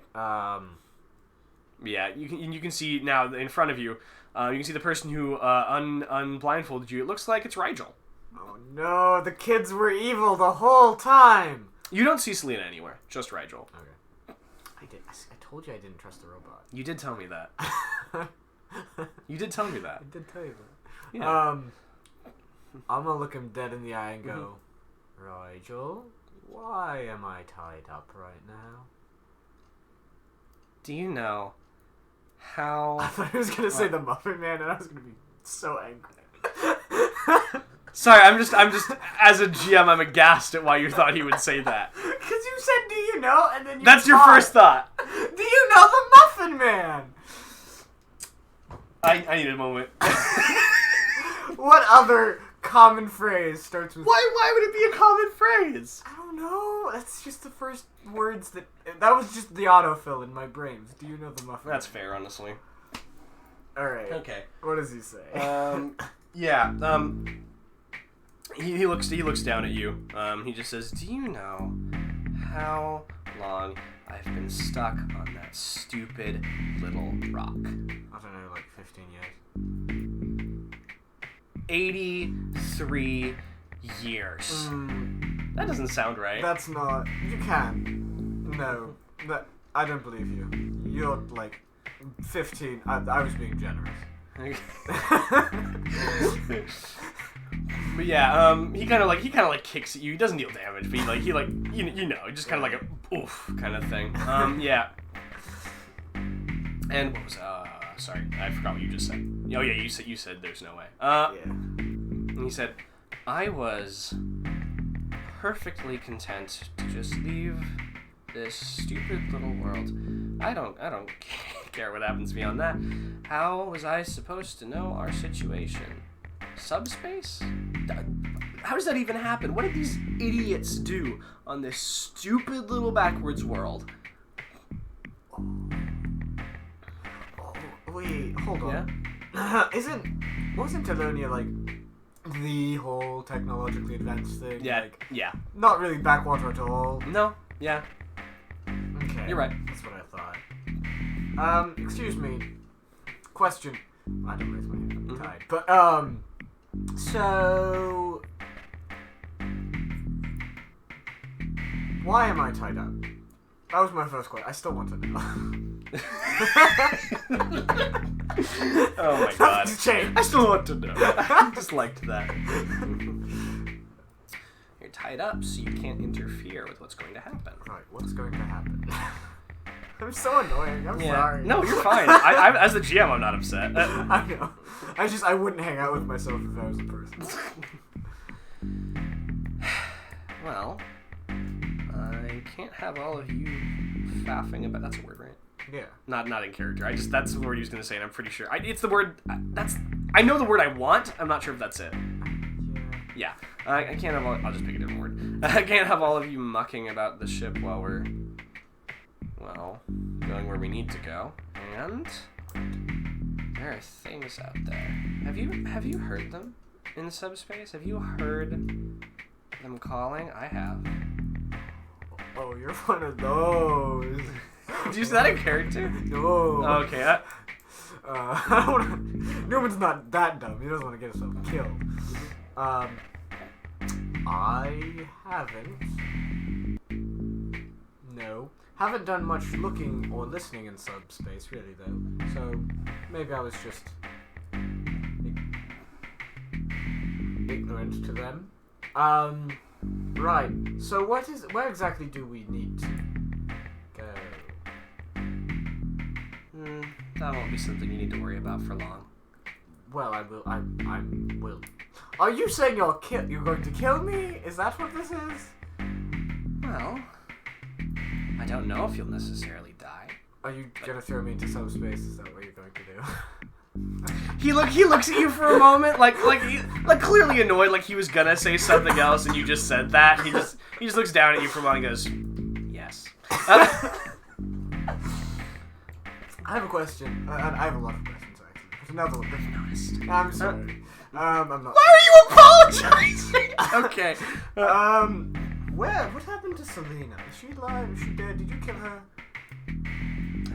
Yeah, you can see now in front of you. You can see the person who unblindfolded you. It looks like it's Rigel. Oh no! The kids were evil the whole time. You don't see Selena anywhere. Just Rigel. Okay. I told you I didn't trust the robot. You did tell me that. You did tell me that. I did tell you that. Yeah. I'm gonna look him dead in the eye and go, Rigel, why am I tied up right now? Do you know how... I thought he was going to say the Muffin Man, and I was going to be so angry. Sorry, I'm just as a GM, I'm aghast at why you thought he would say that. Because you said, do you know? And then you That's your first thought. Do you know the Muffin Man? I need a moment. What other common phrase starts with... Why would it be a common phrase? I don't know. That's just the first words that... That was just the autofill in my brain. Do you know the Muffin That's Man? fair, honestly. Alright. Okay. What does he say? Yeah, he looks down at you. He just says, do you know how long I've been stuck on that stupid little rock? I don't know, like 15 years. 83 years. That doesn't sound right. That's not... You can't. No. I don't believe you. You're like 15. I was being generous. But yeah, he kind of like kicks at you. He doesn't deal damage, but he just kind of like a oof kind of thing. Yeah. And what was sorry, I forgot what you just said. Oh yeah, you said there's no way. Yeah. And he said, I was perfectly content to just leave this stupid little world. I don't care what happens beyond that. How was I supposed to know our situation? Subspace? How does that even happen? What did these idiots do on this stupid little backwards world? Oh, wait, hold on. Yeah? Wasn't Telonia like the whole technologically advanced thing? Yeah, Like, yeah. not really backwater at all. No, yeah. Okay. You're right. That's what I thought. Excuse me. Question. I don't raise my hand, I'm tied. But, so... Why am I tied up? That was my first question. I still want to know. Oh my god. Nothing's changed. I still want to know. I just liked that. You're tied up, so you can't interfere with what's going to happen. Right, what's going to happen? I'm so annoying. I'm sorry. No, you're fine. I as the GM, I'm not upset. I know. I wouldn't hang out with myself if I was a person. Well, I I can't have all of you faffing about. That's a word, right? Yeah. Not in character. That's the word he was gonna say, and I'm pretty sure it's the word. I know the word I want. I'm not sure if that's it. Yeah. I can't have all. I'll just pick a different word. I can't have all of you mucking about the ship while we're going where we need to go. And there are things out there. Have you heard them in subspace? Have you heard them calling? I have. Oh, you're one of those. Did you say that in character? No. Okay. I don't wanna... Newman's not that dumb. He doesn't want to get himself killed. I haven't. No. Haven't done much looking or listening in subspace, really, though. So, maybe I was just ignorant to them. Right. So where exactly do we need to go? That won't be something you need to worry about for long. Well, I will. Are you saying you're going to kill me? Is that what this is? Well, I don't know if you'll necessarily die. Are you gonna throw me into subspace? Is that what you're going to do? He looks at you for a moment, like clearly annoyed, like he was gonna say something else, and you just said that. He just looks down at you for a moment and goes, "Yes." I have a question. I have a lot of questions actually. There's another one. I've noticed. I'm sorry. I'm not. Why are you apologizing? Okay. What happened to Selena? Is she alive? Is she dead? Did you kill her? I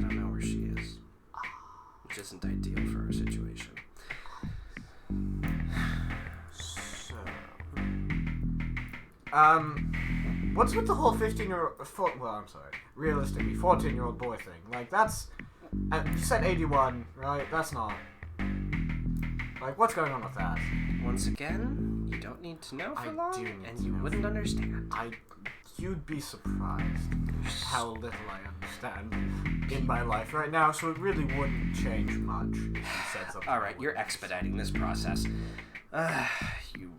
don't know where she is. Which isn't ideal for our situation. So, what's with the whole 15-year-old? Well, I'm sorry. Realistically, 14-year-old boy thing. Like that's. You said 81, right? That's not. Like, what's going on with that? Once again, you don't need to know for long, do need and to you know wouldn't understand. You'd be surprised how little I understand in my life right now, so it really wouldn't change much if you said something. Alright, you're expediting this process. You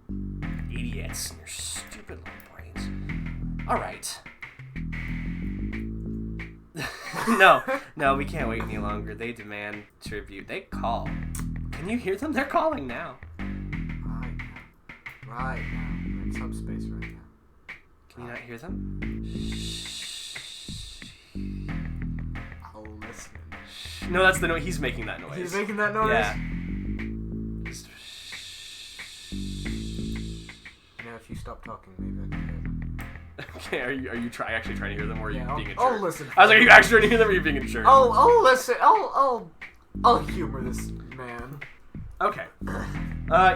idiots and your stupid little brains. Alright. No, we can't wait any longer. They demand tribute. They call. Can you hear them? They're calling now. Right now. We're in subspace right now. Can you not hear them? I'll listen. No, that's the noise. He's making that noise. He's making that noise? Yeah. If you stop talking, maybe I can hear them. Okay, are you actually trying to hear them, or are you being a jerk? I'll listen. I was like, are you actually trying to hear them, or are you being a jerk? I'll listen. I'll humor this man. Okay.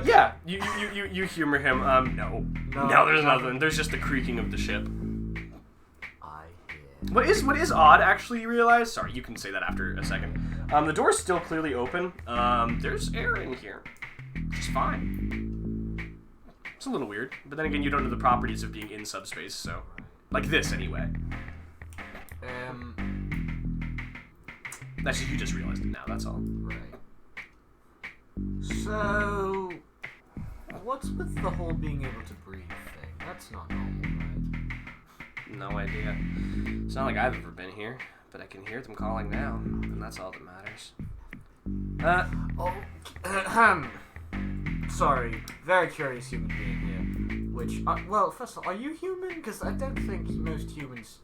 Yeah, you humor him. No, there's nothing. There's just the creaking of the ship. I hear. What is odd, actually, you realize? Sorry, you can say that after a second. The door's still clearly open. There's air in here, which is fine. It's a little weird, but then again, you don't know the properties of being in subspace, so like this anyway. That's just, you just realized it now. That's all. Right. So, what's with the whole being able to breathe thing? That's not normal, right? No idea. It's not like I've ever been here, but I can hear them calling now, and that's all that matters. Sorry, very curious human being here. Which, well, first of all, are you human? Because I don't think most humans.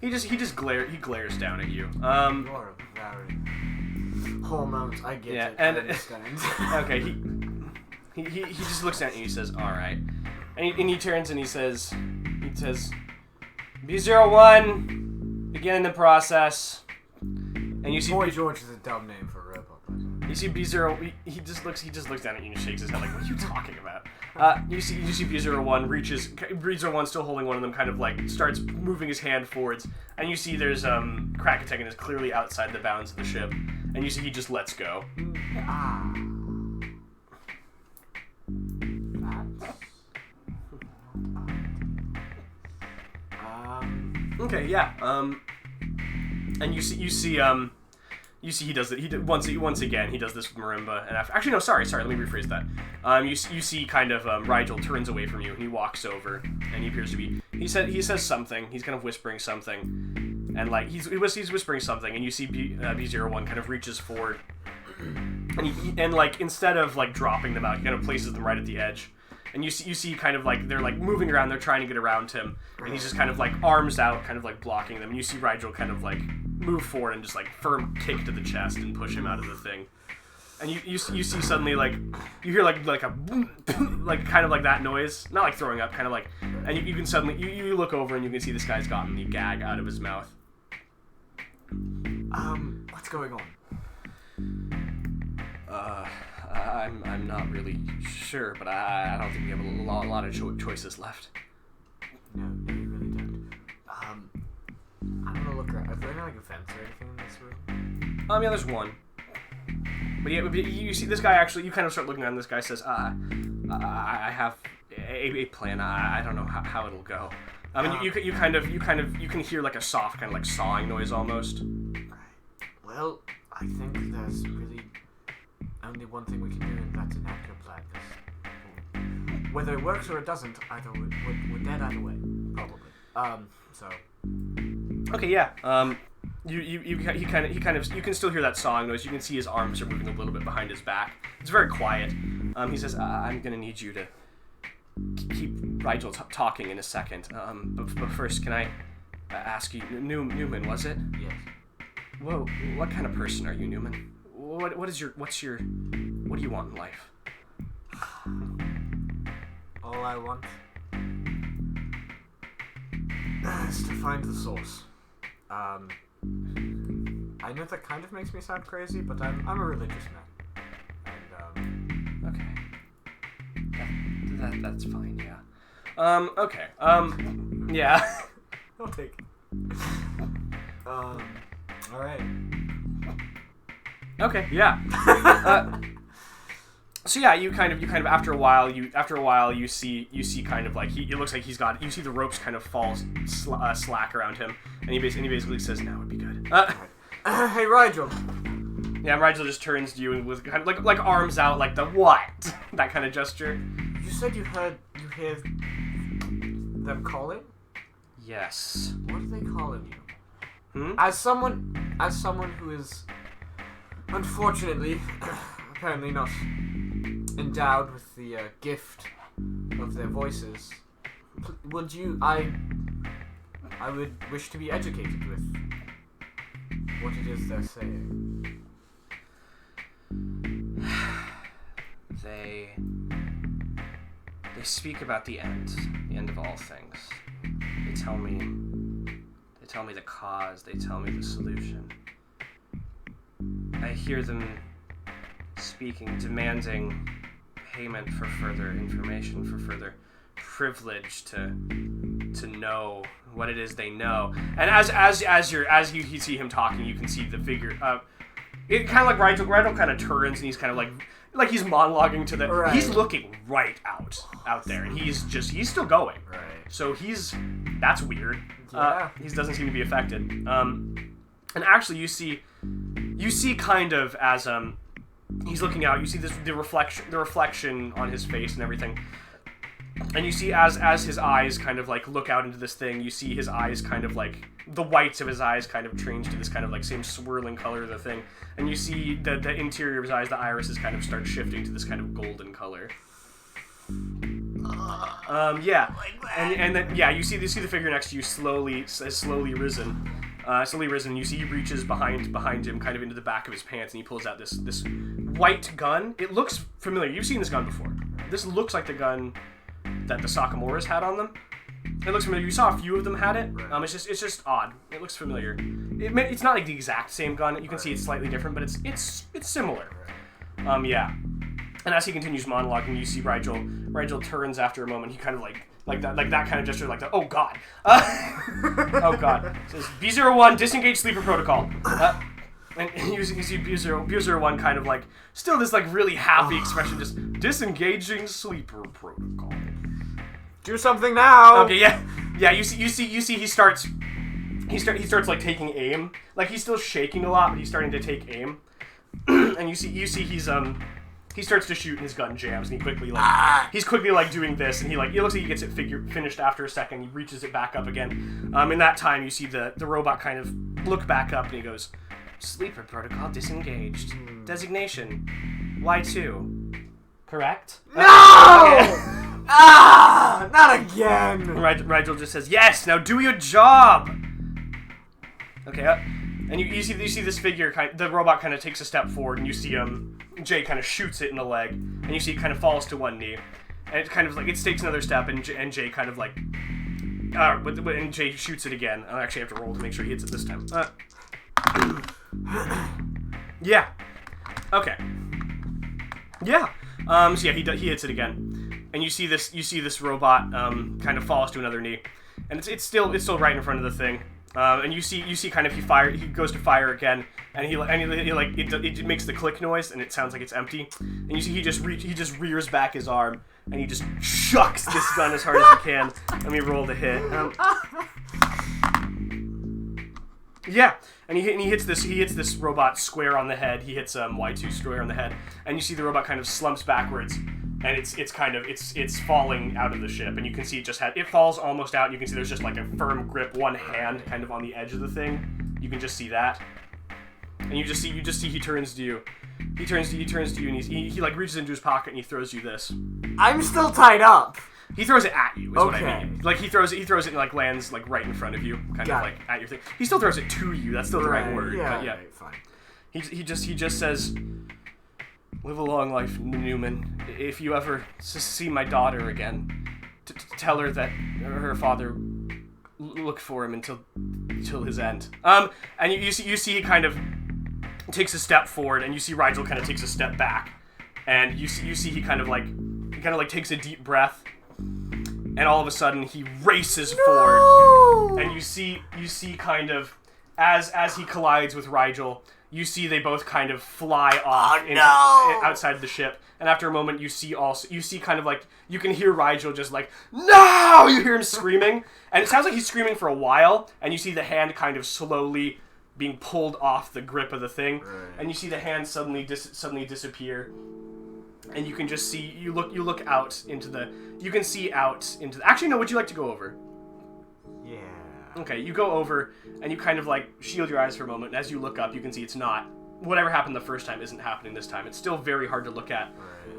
He glares down at you. You are very hormones. I get it. And I understand. Okay, he just looks at you and he says, "All right," and he turns and he says, "B01, begin the process." And you see Boy George is a dumb name for a robot. You see B0. He just looks down at you and shakes his head like, "What are you talking about?" You see B01 reaches. B01 still holding one of them, kind of like starts moving his hand forwards, and you see there's Krakatang is clearly outside the bounds of the ship, and you see he just lets go. Okay, yeah. And you see he does it. Once again he does this with Marimba, and after. Actually, no, sorry. Let me rephrase that. You see kind of Rigel turns away from you, and he walks over, and he appears to be. He says something. He's kind of whispering something, and like he's whispering something, and you see B01 kind of reaches forward, and like instead of like dropping them out, he kind of places them right at the edge, and you see kind of like they're like moving around, they're trying to get around him, and he's just kind of like arms out, kind of like blocking them, and you see Rigel kind of like move forward and just like firm kick to the chest and push him out of the thing. And you see suddenly, like, you hear, like a, like, kind of like that noise. Not like throwing up, kind of like, and you can suddenly, you look over and you can see this guy's gotten the gag out of his mouth. What's going on? I'm not really sure, but I don't think we have a lot of choices left. No, we really don't. I'm gonna look around. Is there like a fence or anything in this room? Yeah, there's one. But yeah, you see this guy actually. You kind of start looking around. This guy says, I have a plan. I don't know how it'll go." I mean, you can hear like a soft kind of like sawing noise almost. Right. Well, I think there's really only one thing we can do, and that's enact your plan. This, whether it works or it doesn't, either we're dead either way, probably. So. Okay. Yeah. You can still hear that sawing noise. You can see his arms are moving a little bit behind his back. It's very quiet. He says, "I'm gonna need you to keep Rigel talking in a second. But first, can I ask you, Newman? Was it? Yes. Whoa, what kind of person are you, Newman? What do you want in life? All I want is to find the source. I know that kind of makes me sound crazy, but I'm a religious man. And, okay. That's fine, yeah. Okay. Yeah. I'll take it. Alright. Okay, yeah. So yeah, you kind of after a while you see kind of like it looks like you see the ropes kind of fall slack around him, and he basically says, "Now would be good." Hey, Rigel. Yeah, Rigel just turns to you and with kind of like arms out, like the what? That kind of gesture. You said you hear them calling? Yes. What are they calling you? Hmm? As someone who is unfortunately apparently not endowed with the gift of their voices, I would wish to be educated with what it is they're saying. They speak about the end of all things. They tell me the cause, they tell me the solution. I hear them speaking, demanding payment for further information, for further privilege to know what it is they know. And as you see him talking, you can see the figure. It kind of like Rigel kind of turns and he's kind of like he's monologuing to the. Right. He's looking right out there, and he's still going. Right. So that's weird. Yeah. He doesn't seem to be affected. And actually, you see kind of as he's looking out, you see the reflection on his face and everything. And you see as his eyes kind of like look out into this thing, you see his eyes kind of like the whites of his eyes kind of change to this kind of like same swirling color of the thing. And you see the interior of his eyes, the irises kind of start shifting to this kind of golden color. Yeah. And then yeah, you see the figure next to you slowly risen. You see he reaches behind him, kind of into the back of his pants, and he pulls out this white gun. It looks familiar. You've seen this gun before. This looks like the gun that the Sakamoras had on them. It looks familiar. You saw a few of them had it. It's just odd. It looks familiar. It's not like the exact same gun. You can see it's slightly different, but it's similar. Yeah. And as he continues monologuing, you see Rigel turns after a moment. He kind of like that kind of gesture, like the, oh god. Oh god. It says B01 disengage sleeper protocol. And you see B01 kind of like still this like really happy expression, just disengaging sleeper protocol. Do something now. Okay, yeah. You see he starts like taking aim. Like he's still shaking a lot, but he's starting to take aim. And you see he's he starts to shoot and his gun jams, and he's quickly like doing this, and he looks like he gets it finished after a second. He reaches it back up again. In that time, you see the robot kind of look back up, and he goes, "Sleeper protocol disengaged. Designation Y2. Correct?" No! Not again! Rigel just says, "Yes, now do your job!" Okay, and you see this figure, the robot kind of takes a step forward, and you see Jay kind of shoots it in the leg, and you see it kind of falls to one knee, and it kind of like, it takes another step, and Jay kind of like, and Jay shoots it again. I actually have to roll to make sure he hits it this time. Yeah. Okay. Yeah. So yeah, he hits it again, and you see this robot kind of falls to another knee, and it's still right in front of the thing, and you see kind of he goes to fire again, and he like it makes the click noise, and it sounds like it's empty, and you see he just rears back his arm, and he just chucks this gun as hard as he can. Let me roll the hit. Yeah, and he hits this robot square on the head. He hits Y2 square on the head, and you see the robot kind of slumps backwards, and it's falling out of the ship, and you can see it falls almost out, and you can see there's just like a firm grip, one hand kind of on the edge of the thing. You can just see that, and you just see he turns to you. He turns to you, and he like reaches into his pocket and he throws you this. I'm still tied up. He throws it at you, is what I mean. Like, he throws it and, like, lands, like, right in front of you, kind of, like, at your thing. He still throws it to you, that's still the right word, but yeah. Right, fine. He just says, "Live a long life, Newman. If you ever see my daughter again, tell her that her father looked for him until his end." And you see he kind of takes a step forward, and you see Rigel kind of takes a step back, and you see he kind of takes a deep breath, and all of a sudden he races forward, and you see kind of as he collides with Rigel, you see they both kind of fly off outside of the ship, and after a moment you see kind of like, you can hear Rigel just like, "No!" You hear him screaming, and it sounds like he's screaming for a while, and you see the hand kind of slowly being pulled off the grip of the thing, and you see the hand suddenly disappear. And you can just see, you look out into the, actually no, would you like to go over? Yeah. Okay, you go over, and you kind of like shield your eyes for a moment, and as you look up, you can see it's not, whatever happened the first time isn't happening this time. It's still very hard to look at,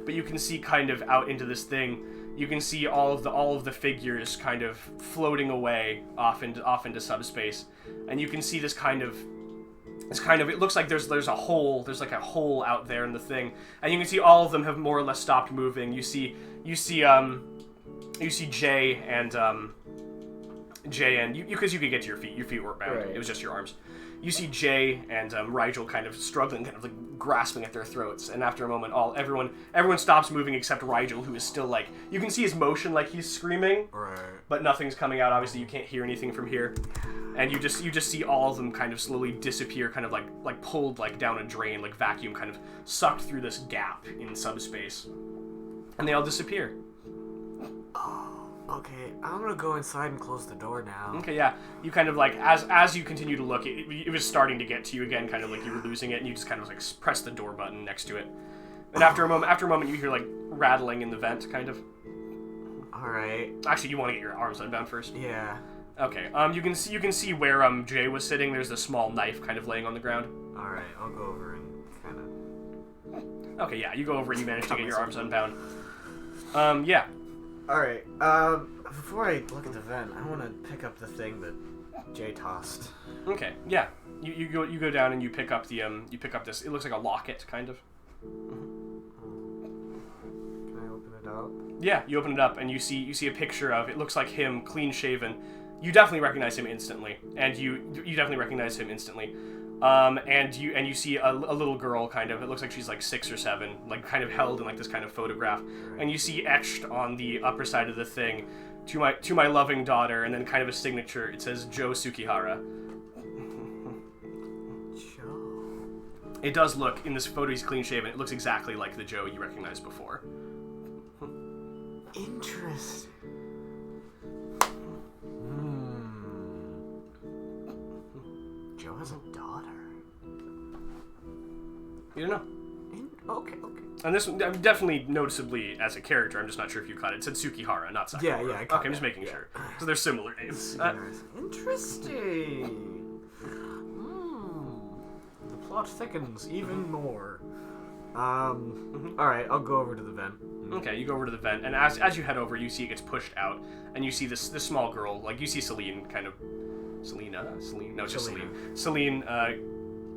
but you can see kind of out into this thing, you can see all of the figures kind of floating away off into subspace, and you can see this kind of, it looks like there's like a hole out there in the thing, and you can see all of them have more or less stopped moving. You see Jay and you, because you could get to your feet weren't bound. It was just your arms. You see Jay and Rigel kind of struggling, kind of like grasping at their throats, and after a moment, everyone stops moving except Rigel, who is still like, you can see his motion like he's screaming, but nothing's coming out. Obviously, you can't hear anything from here, and you just see all of them kind of slowly disappear, kind of like pulled like down a drain, like vacuum, kind of sucked through this gap in subspace, and they all disappear. Okay, I'm gonna go inside and close the door now. Okay, yeah. You kind of like, as you continue to look, it was starting to get to you again, kind of like you were losing it, and you just kind of like press the door button next to it. And after a moment, you hear like rattling in the vent, kind of. All right. Actually, you want to get your arms unbound first. Yeah. Okay. You can see where Jay was sitting. There's a small knife kind of laying on the ground. All right, I'll go over and kind of. Okay, yeah. You go over and you manage to get your arms unbound. Yeah. Alright, before I look at the vent, I want to pick up the thing that Jay tossed. Okay, yeah. You go down and you pick up this, it looks like a locket, kind of. Can I open it up? Yeah, you open it up and you see a picture of, it looks like him, clean shaven. You definitely recognize him instantly, and you definitely recognize him instantly. And you see a little girl, kind of, it looks like she's like 6 or 7, like kind of held in like this kind of photograph, and you see etched on the upper side of the thing, to my loving daughter, and then kind of a signature, it says Joe Sukihara. Joe? It does look, in this photo he's clean shaven, it looks exactly like the Joe you recognized before. Interesting. Joe has a daughter. You don't know. Okay. And this one, definitely noticeably as a character, I'm just not sure if you caught it. It said Tsukihara, not Sakura. Yeah, I caught Okay, I'm just making sure. So they're similar names. Interesting. The plot thickens even more. Alright, I'll go over to the vent. Okay, you go over to the vent, and as you head over, you see it gets pushed out, and you see this small girl, like, you see Celine kind of... Selena? No, it's just Celine. Celine,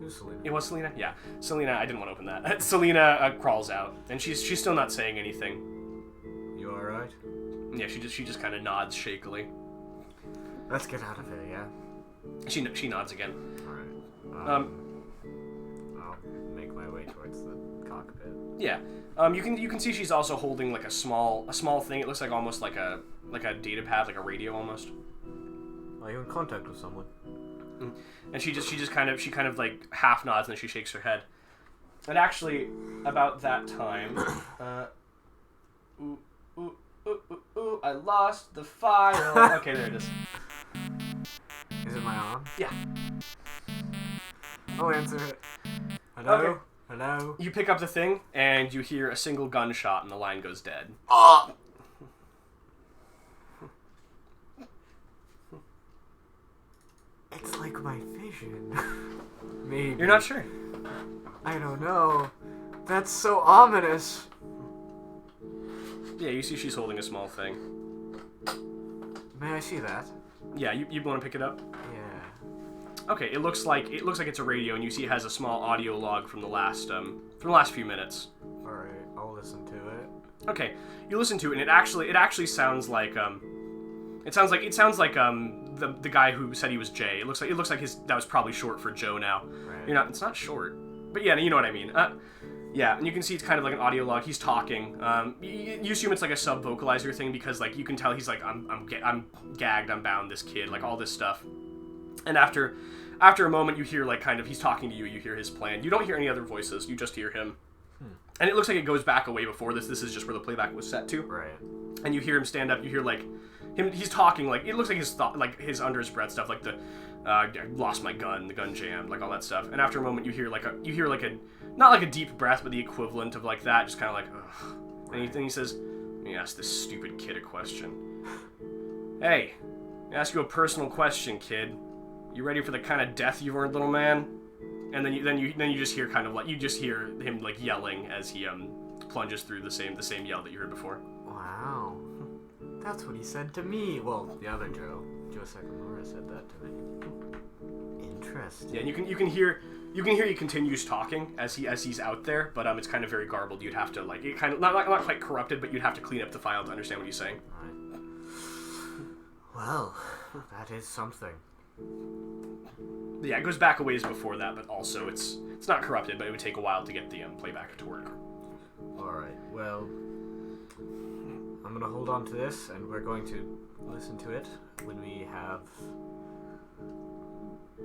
Who's Selena? It was Selena? Yeah. Selena, I didn't want to open that. Selena crawls out, and she's still not saying anything. You alright? Yeah, she just kind of nods shakily. Let's get out of here, yeah? She nods again. Alright. I'll make my way towards the cockpit. Yeah. You can see she's also holding like a small thing. It looks like almost like a data pad, like a radio almost. Are you in contact with someone? And she kind of like half nods and then she shakes her head. And actually, about that time, I lost the file. Okay, there it is. Is it my arm? Yeah. I'll answer it. Hello? Okay. Hello? You pick up the thing and you hear a single gunshot and the line goes dead. It's like my vision. Maybe. You're not sure. I don't know. That's so ominous. Yeah, you see she's holding a small thing. May I see that? Yeah, you want to pick it up? Yeah. Okay, it looks like it's a radio, and you see it has a small audio log from the last few minutes. All right, I'll listen to it. Okay, you listen to it, and it actually sounds like the guy who said he was Jay. It looks like that was probably short for Joe now. Right. It's not short, but yeah, you know what I mean. Yeah, and you can see it's kind of like an audio log. He's talking. You assume it's like a sub vocalizer thing because like you can tell he's like I'm gagged, I'm bound, this kid, like all this stuff. And after a moment, you hear like kind of he's talking to you. You hear his plan. You don't hear any other voices. You just hear him. And it looks like it goes back away before this. This is just where the playback was set to. Right. And you hear him stand up. You hear like him. He's talking like it looks like his under his breath stuff, like the I lost my gun, the gun jammed, like all that stuff. And after a moment, you hear like a not like a deep breath, but the equivalent of like that, just kind of like ugh. And he says, "Let me ask this stupid kid a question. Hey, let me ask you a personal question, kid. You ready for the kind of death you've earned, little man?" And then you just hear kind of like you just hear him like yelling as he plunges through the same yell that you heard before. Wow, that's what he said to me. Well, the other Joe Sakamura said that to me. Interesting. Yeah, and you can hear he continues talking as he's out there, but it's kind of very garbled. You'd have to like it kind of not quite corrupted, but you'd have to clean up the file to understand what he's saying. Right. Well, that is something. Yeah, it goes back a ways before that, but also it's not corrupted, but it would take a while to get the playback to work. Alright, well, I'm gonna hold on to this, and we're going to listen to it when we have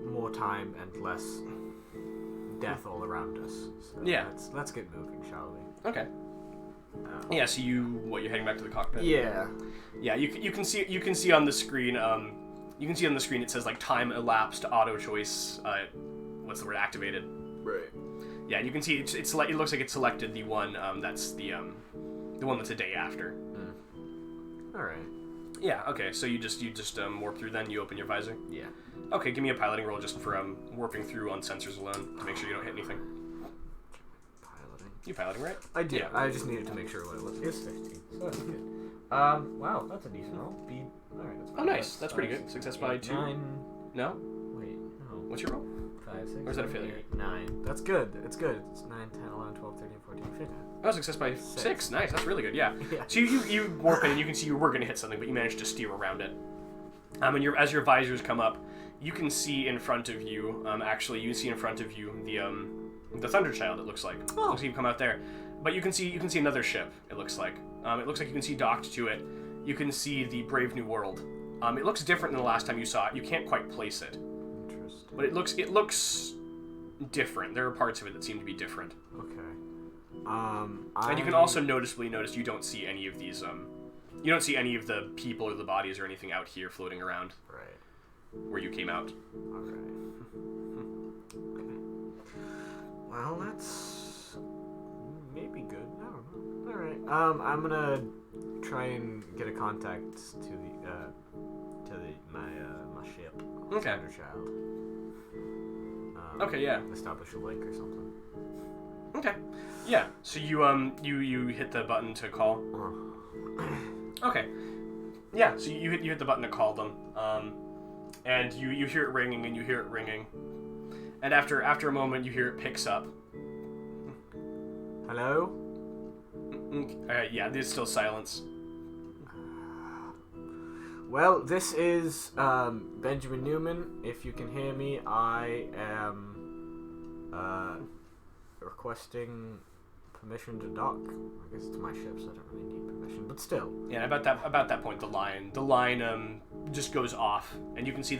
more time and less death all around us. So yeah. Let's get moving, shall we? Okay. Yeah, so you're heading back to the cockpit? Yeah. Yeah, you can see on the screen, you can see on the screen it says like time elapsed, auto choice, what's the word, activated. Right. Yeah, and you can see it looks like it selected the one that's the one that's a day after. All right. Yeah. Okay. So you just warp through. Then you open your visor. Yeah. Okay. Give me a piloting roll just for warping through on sensors alone to make sure you don't hit anything. Piloting. You piloting, right? I did. Yeah. I just needed to make sure what it was. It's 15, so that's good. Wow, that's a decent roll. All right. That's nice. That's pretty good. Success by 2. 9. No. Wait. No. What's your roll? 5, 6. Or is that a failure? 8, 9. That's good. It's good. It's 9, 10, 11, 12, 13, 14, 15. Oh, success by 6. Nice. That's really good. Yeah. Yeah. So you warp in and you can see you were going to hit something, but you managed to steer around it. And as your visors come up, you can see in front of you. Actually, you can see in front of you the Thunderchild. It looks like. Oh. Looks like you come out there, but you can see another ship. It looks like. It looks like you can see docked to it. You can see the Brave New World. It looks different than the last time you saw it. You can't quite place it. Interesting. But it looks different. There are parts of it that seem to be different. Okay. And you can also noticeably notice you don't see any of these. You don't see any of the people or the bodies or anything out here floating around. Right. Where you came out. Alright. Okay. Well, that's I'm gonna try and get a contact to my ship. Okay. Child. Okay, yeah. Establish a link or something. Okay. Yeah. So you hit the button to call. Okay. Yeah. So you hit the button to call them. And you hear it ringing and you hear it ringing. And after a moment you hear it picks up. Hello? Yeah, there's still silence. Well, this is Benjamin Newman. If you can hear me, I am requesting permission to dock. I guess it's my ship, so I don't really need permission, but still. Yeah, about that point, the line just goes off, and you can see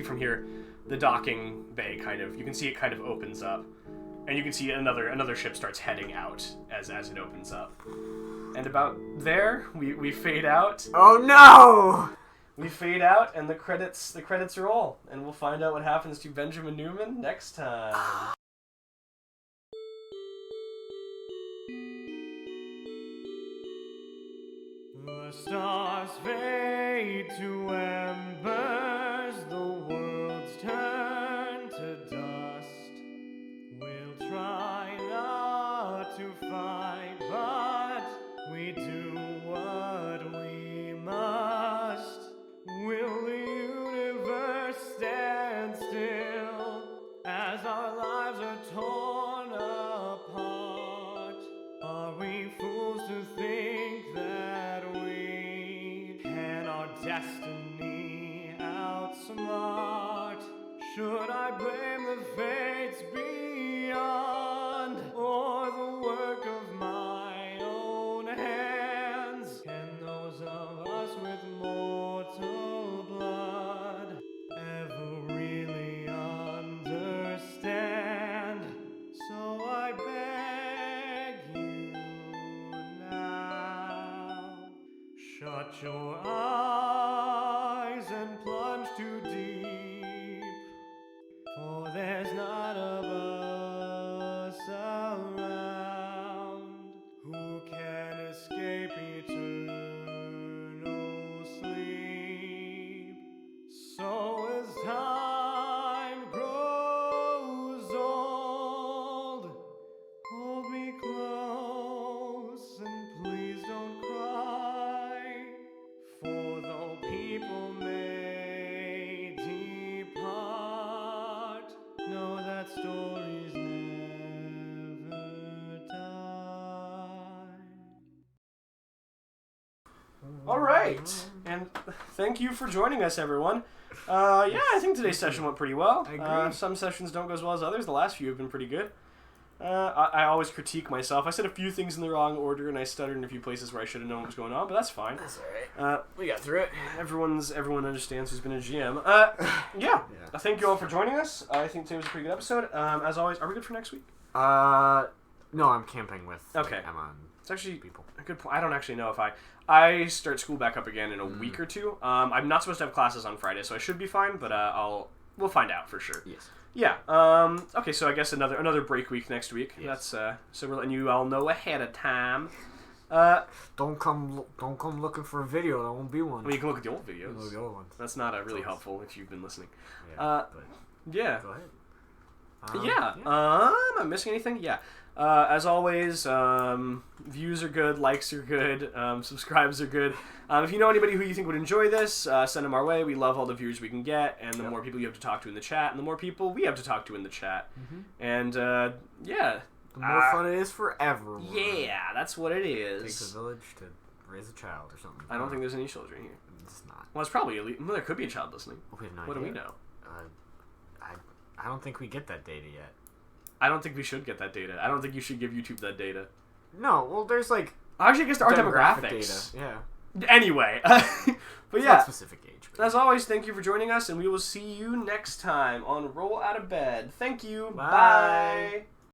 from here, the docking bay you can see it kind of opens up, and you can see another ship starts heading out as it opens up, and about there we fade out. Oh no! We fade out, and the credits roll, and we'll find out what happens to Benjamin Newman next time. The stars fade to embers, the worlds turn to dust. We'll try not to fight, but we do what we must. Will the universe stand still as our lives are torn apart? Are we fools to think that we can our destiny outsmart? Should I blame the fates beyond, or the work of my own hands? Can those of us with mortal blood ever really understand? So I beg you now, shut your eyes and plunge too deep, for there's none of us around who can escape eternal sleep. So as time grows old, hold me close and please don't cry, for though people may depart, know that stories never die. All right, and thank you for joining us, everyone. Yeah, I think today's session went pretty well. I agree. Some sessions don't go as well as others. The last few have been pretty good. I always critique myself. I said a few things in the wrong order, and I stuttered in a few places where I should have known what was going on, but that's fine. That's alright. We got through it. Everyone understands who's been a GM. Yeah. Thank you all for joining us. I think today was a pretty good episode. As always, are we good for next week? No, I'm camping with Okay. Emma and It's actually people. a good point. I don't actually know if I start school back up again in a week or two. I'm not supposed to have classes on Friday, so I should be fine, but we'll find out for sure. Yes. Yeah. Okay, so I guess another break week next week. Yes. That's so we're letting you all know ahead of time. Don't come looking for a video. There won't be one. I mean, you can look at the old videos. Look at the old ones. That's not really helpful if you've been listening. Yeah. Yeah. Go ahead. Am I missing anything? Yeah. As always, views are good, likes are good, subscribes are good. If you know anybody who you think would enjoy this, send them our way. We love all the viewers we can get, and the more people you have to talk to in the chat, and the more people we have to talk to in the chat. Mm-hmm. And, yeah. The more fun it is for everyone. Yeah, that's what it is. It takes a village to raise a child or something. I don't think there's any children here. It's not. Well, it's probably there could be a child listening. We have no What idea. do we know? I don't think we get that data yet. I don't think we should get that data. I don't think you should give YouTube that data. No, well, there's like Actually, I guess there are demographics. data. Yeah. Anyway, but It's yeah. not specific age. But As always, thank you for joining us, and we will see you next time on Roll Out of Bed. Thank you. Bye. Bye.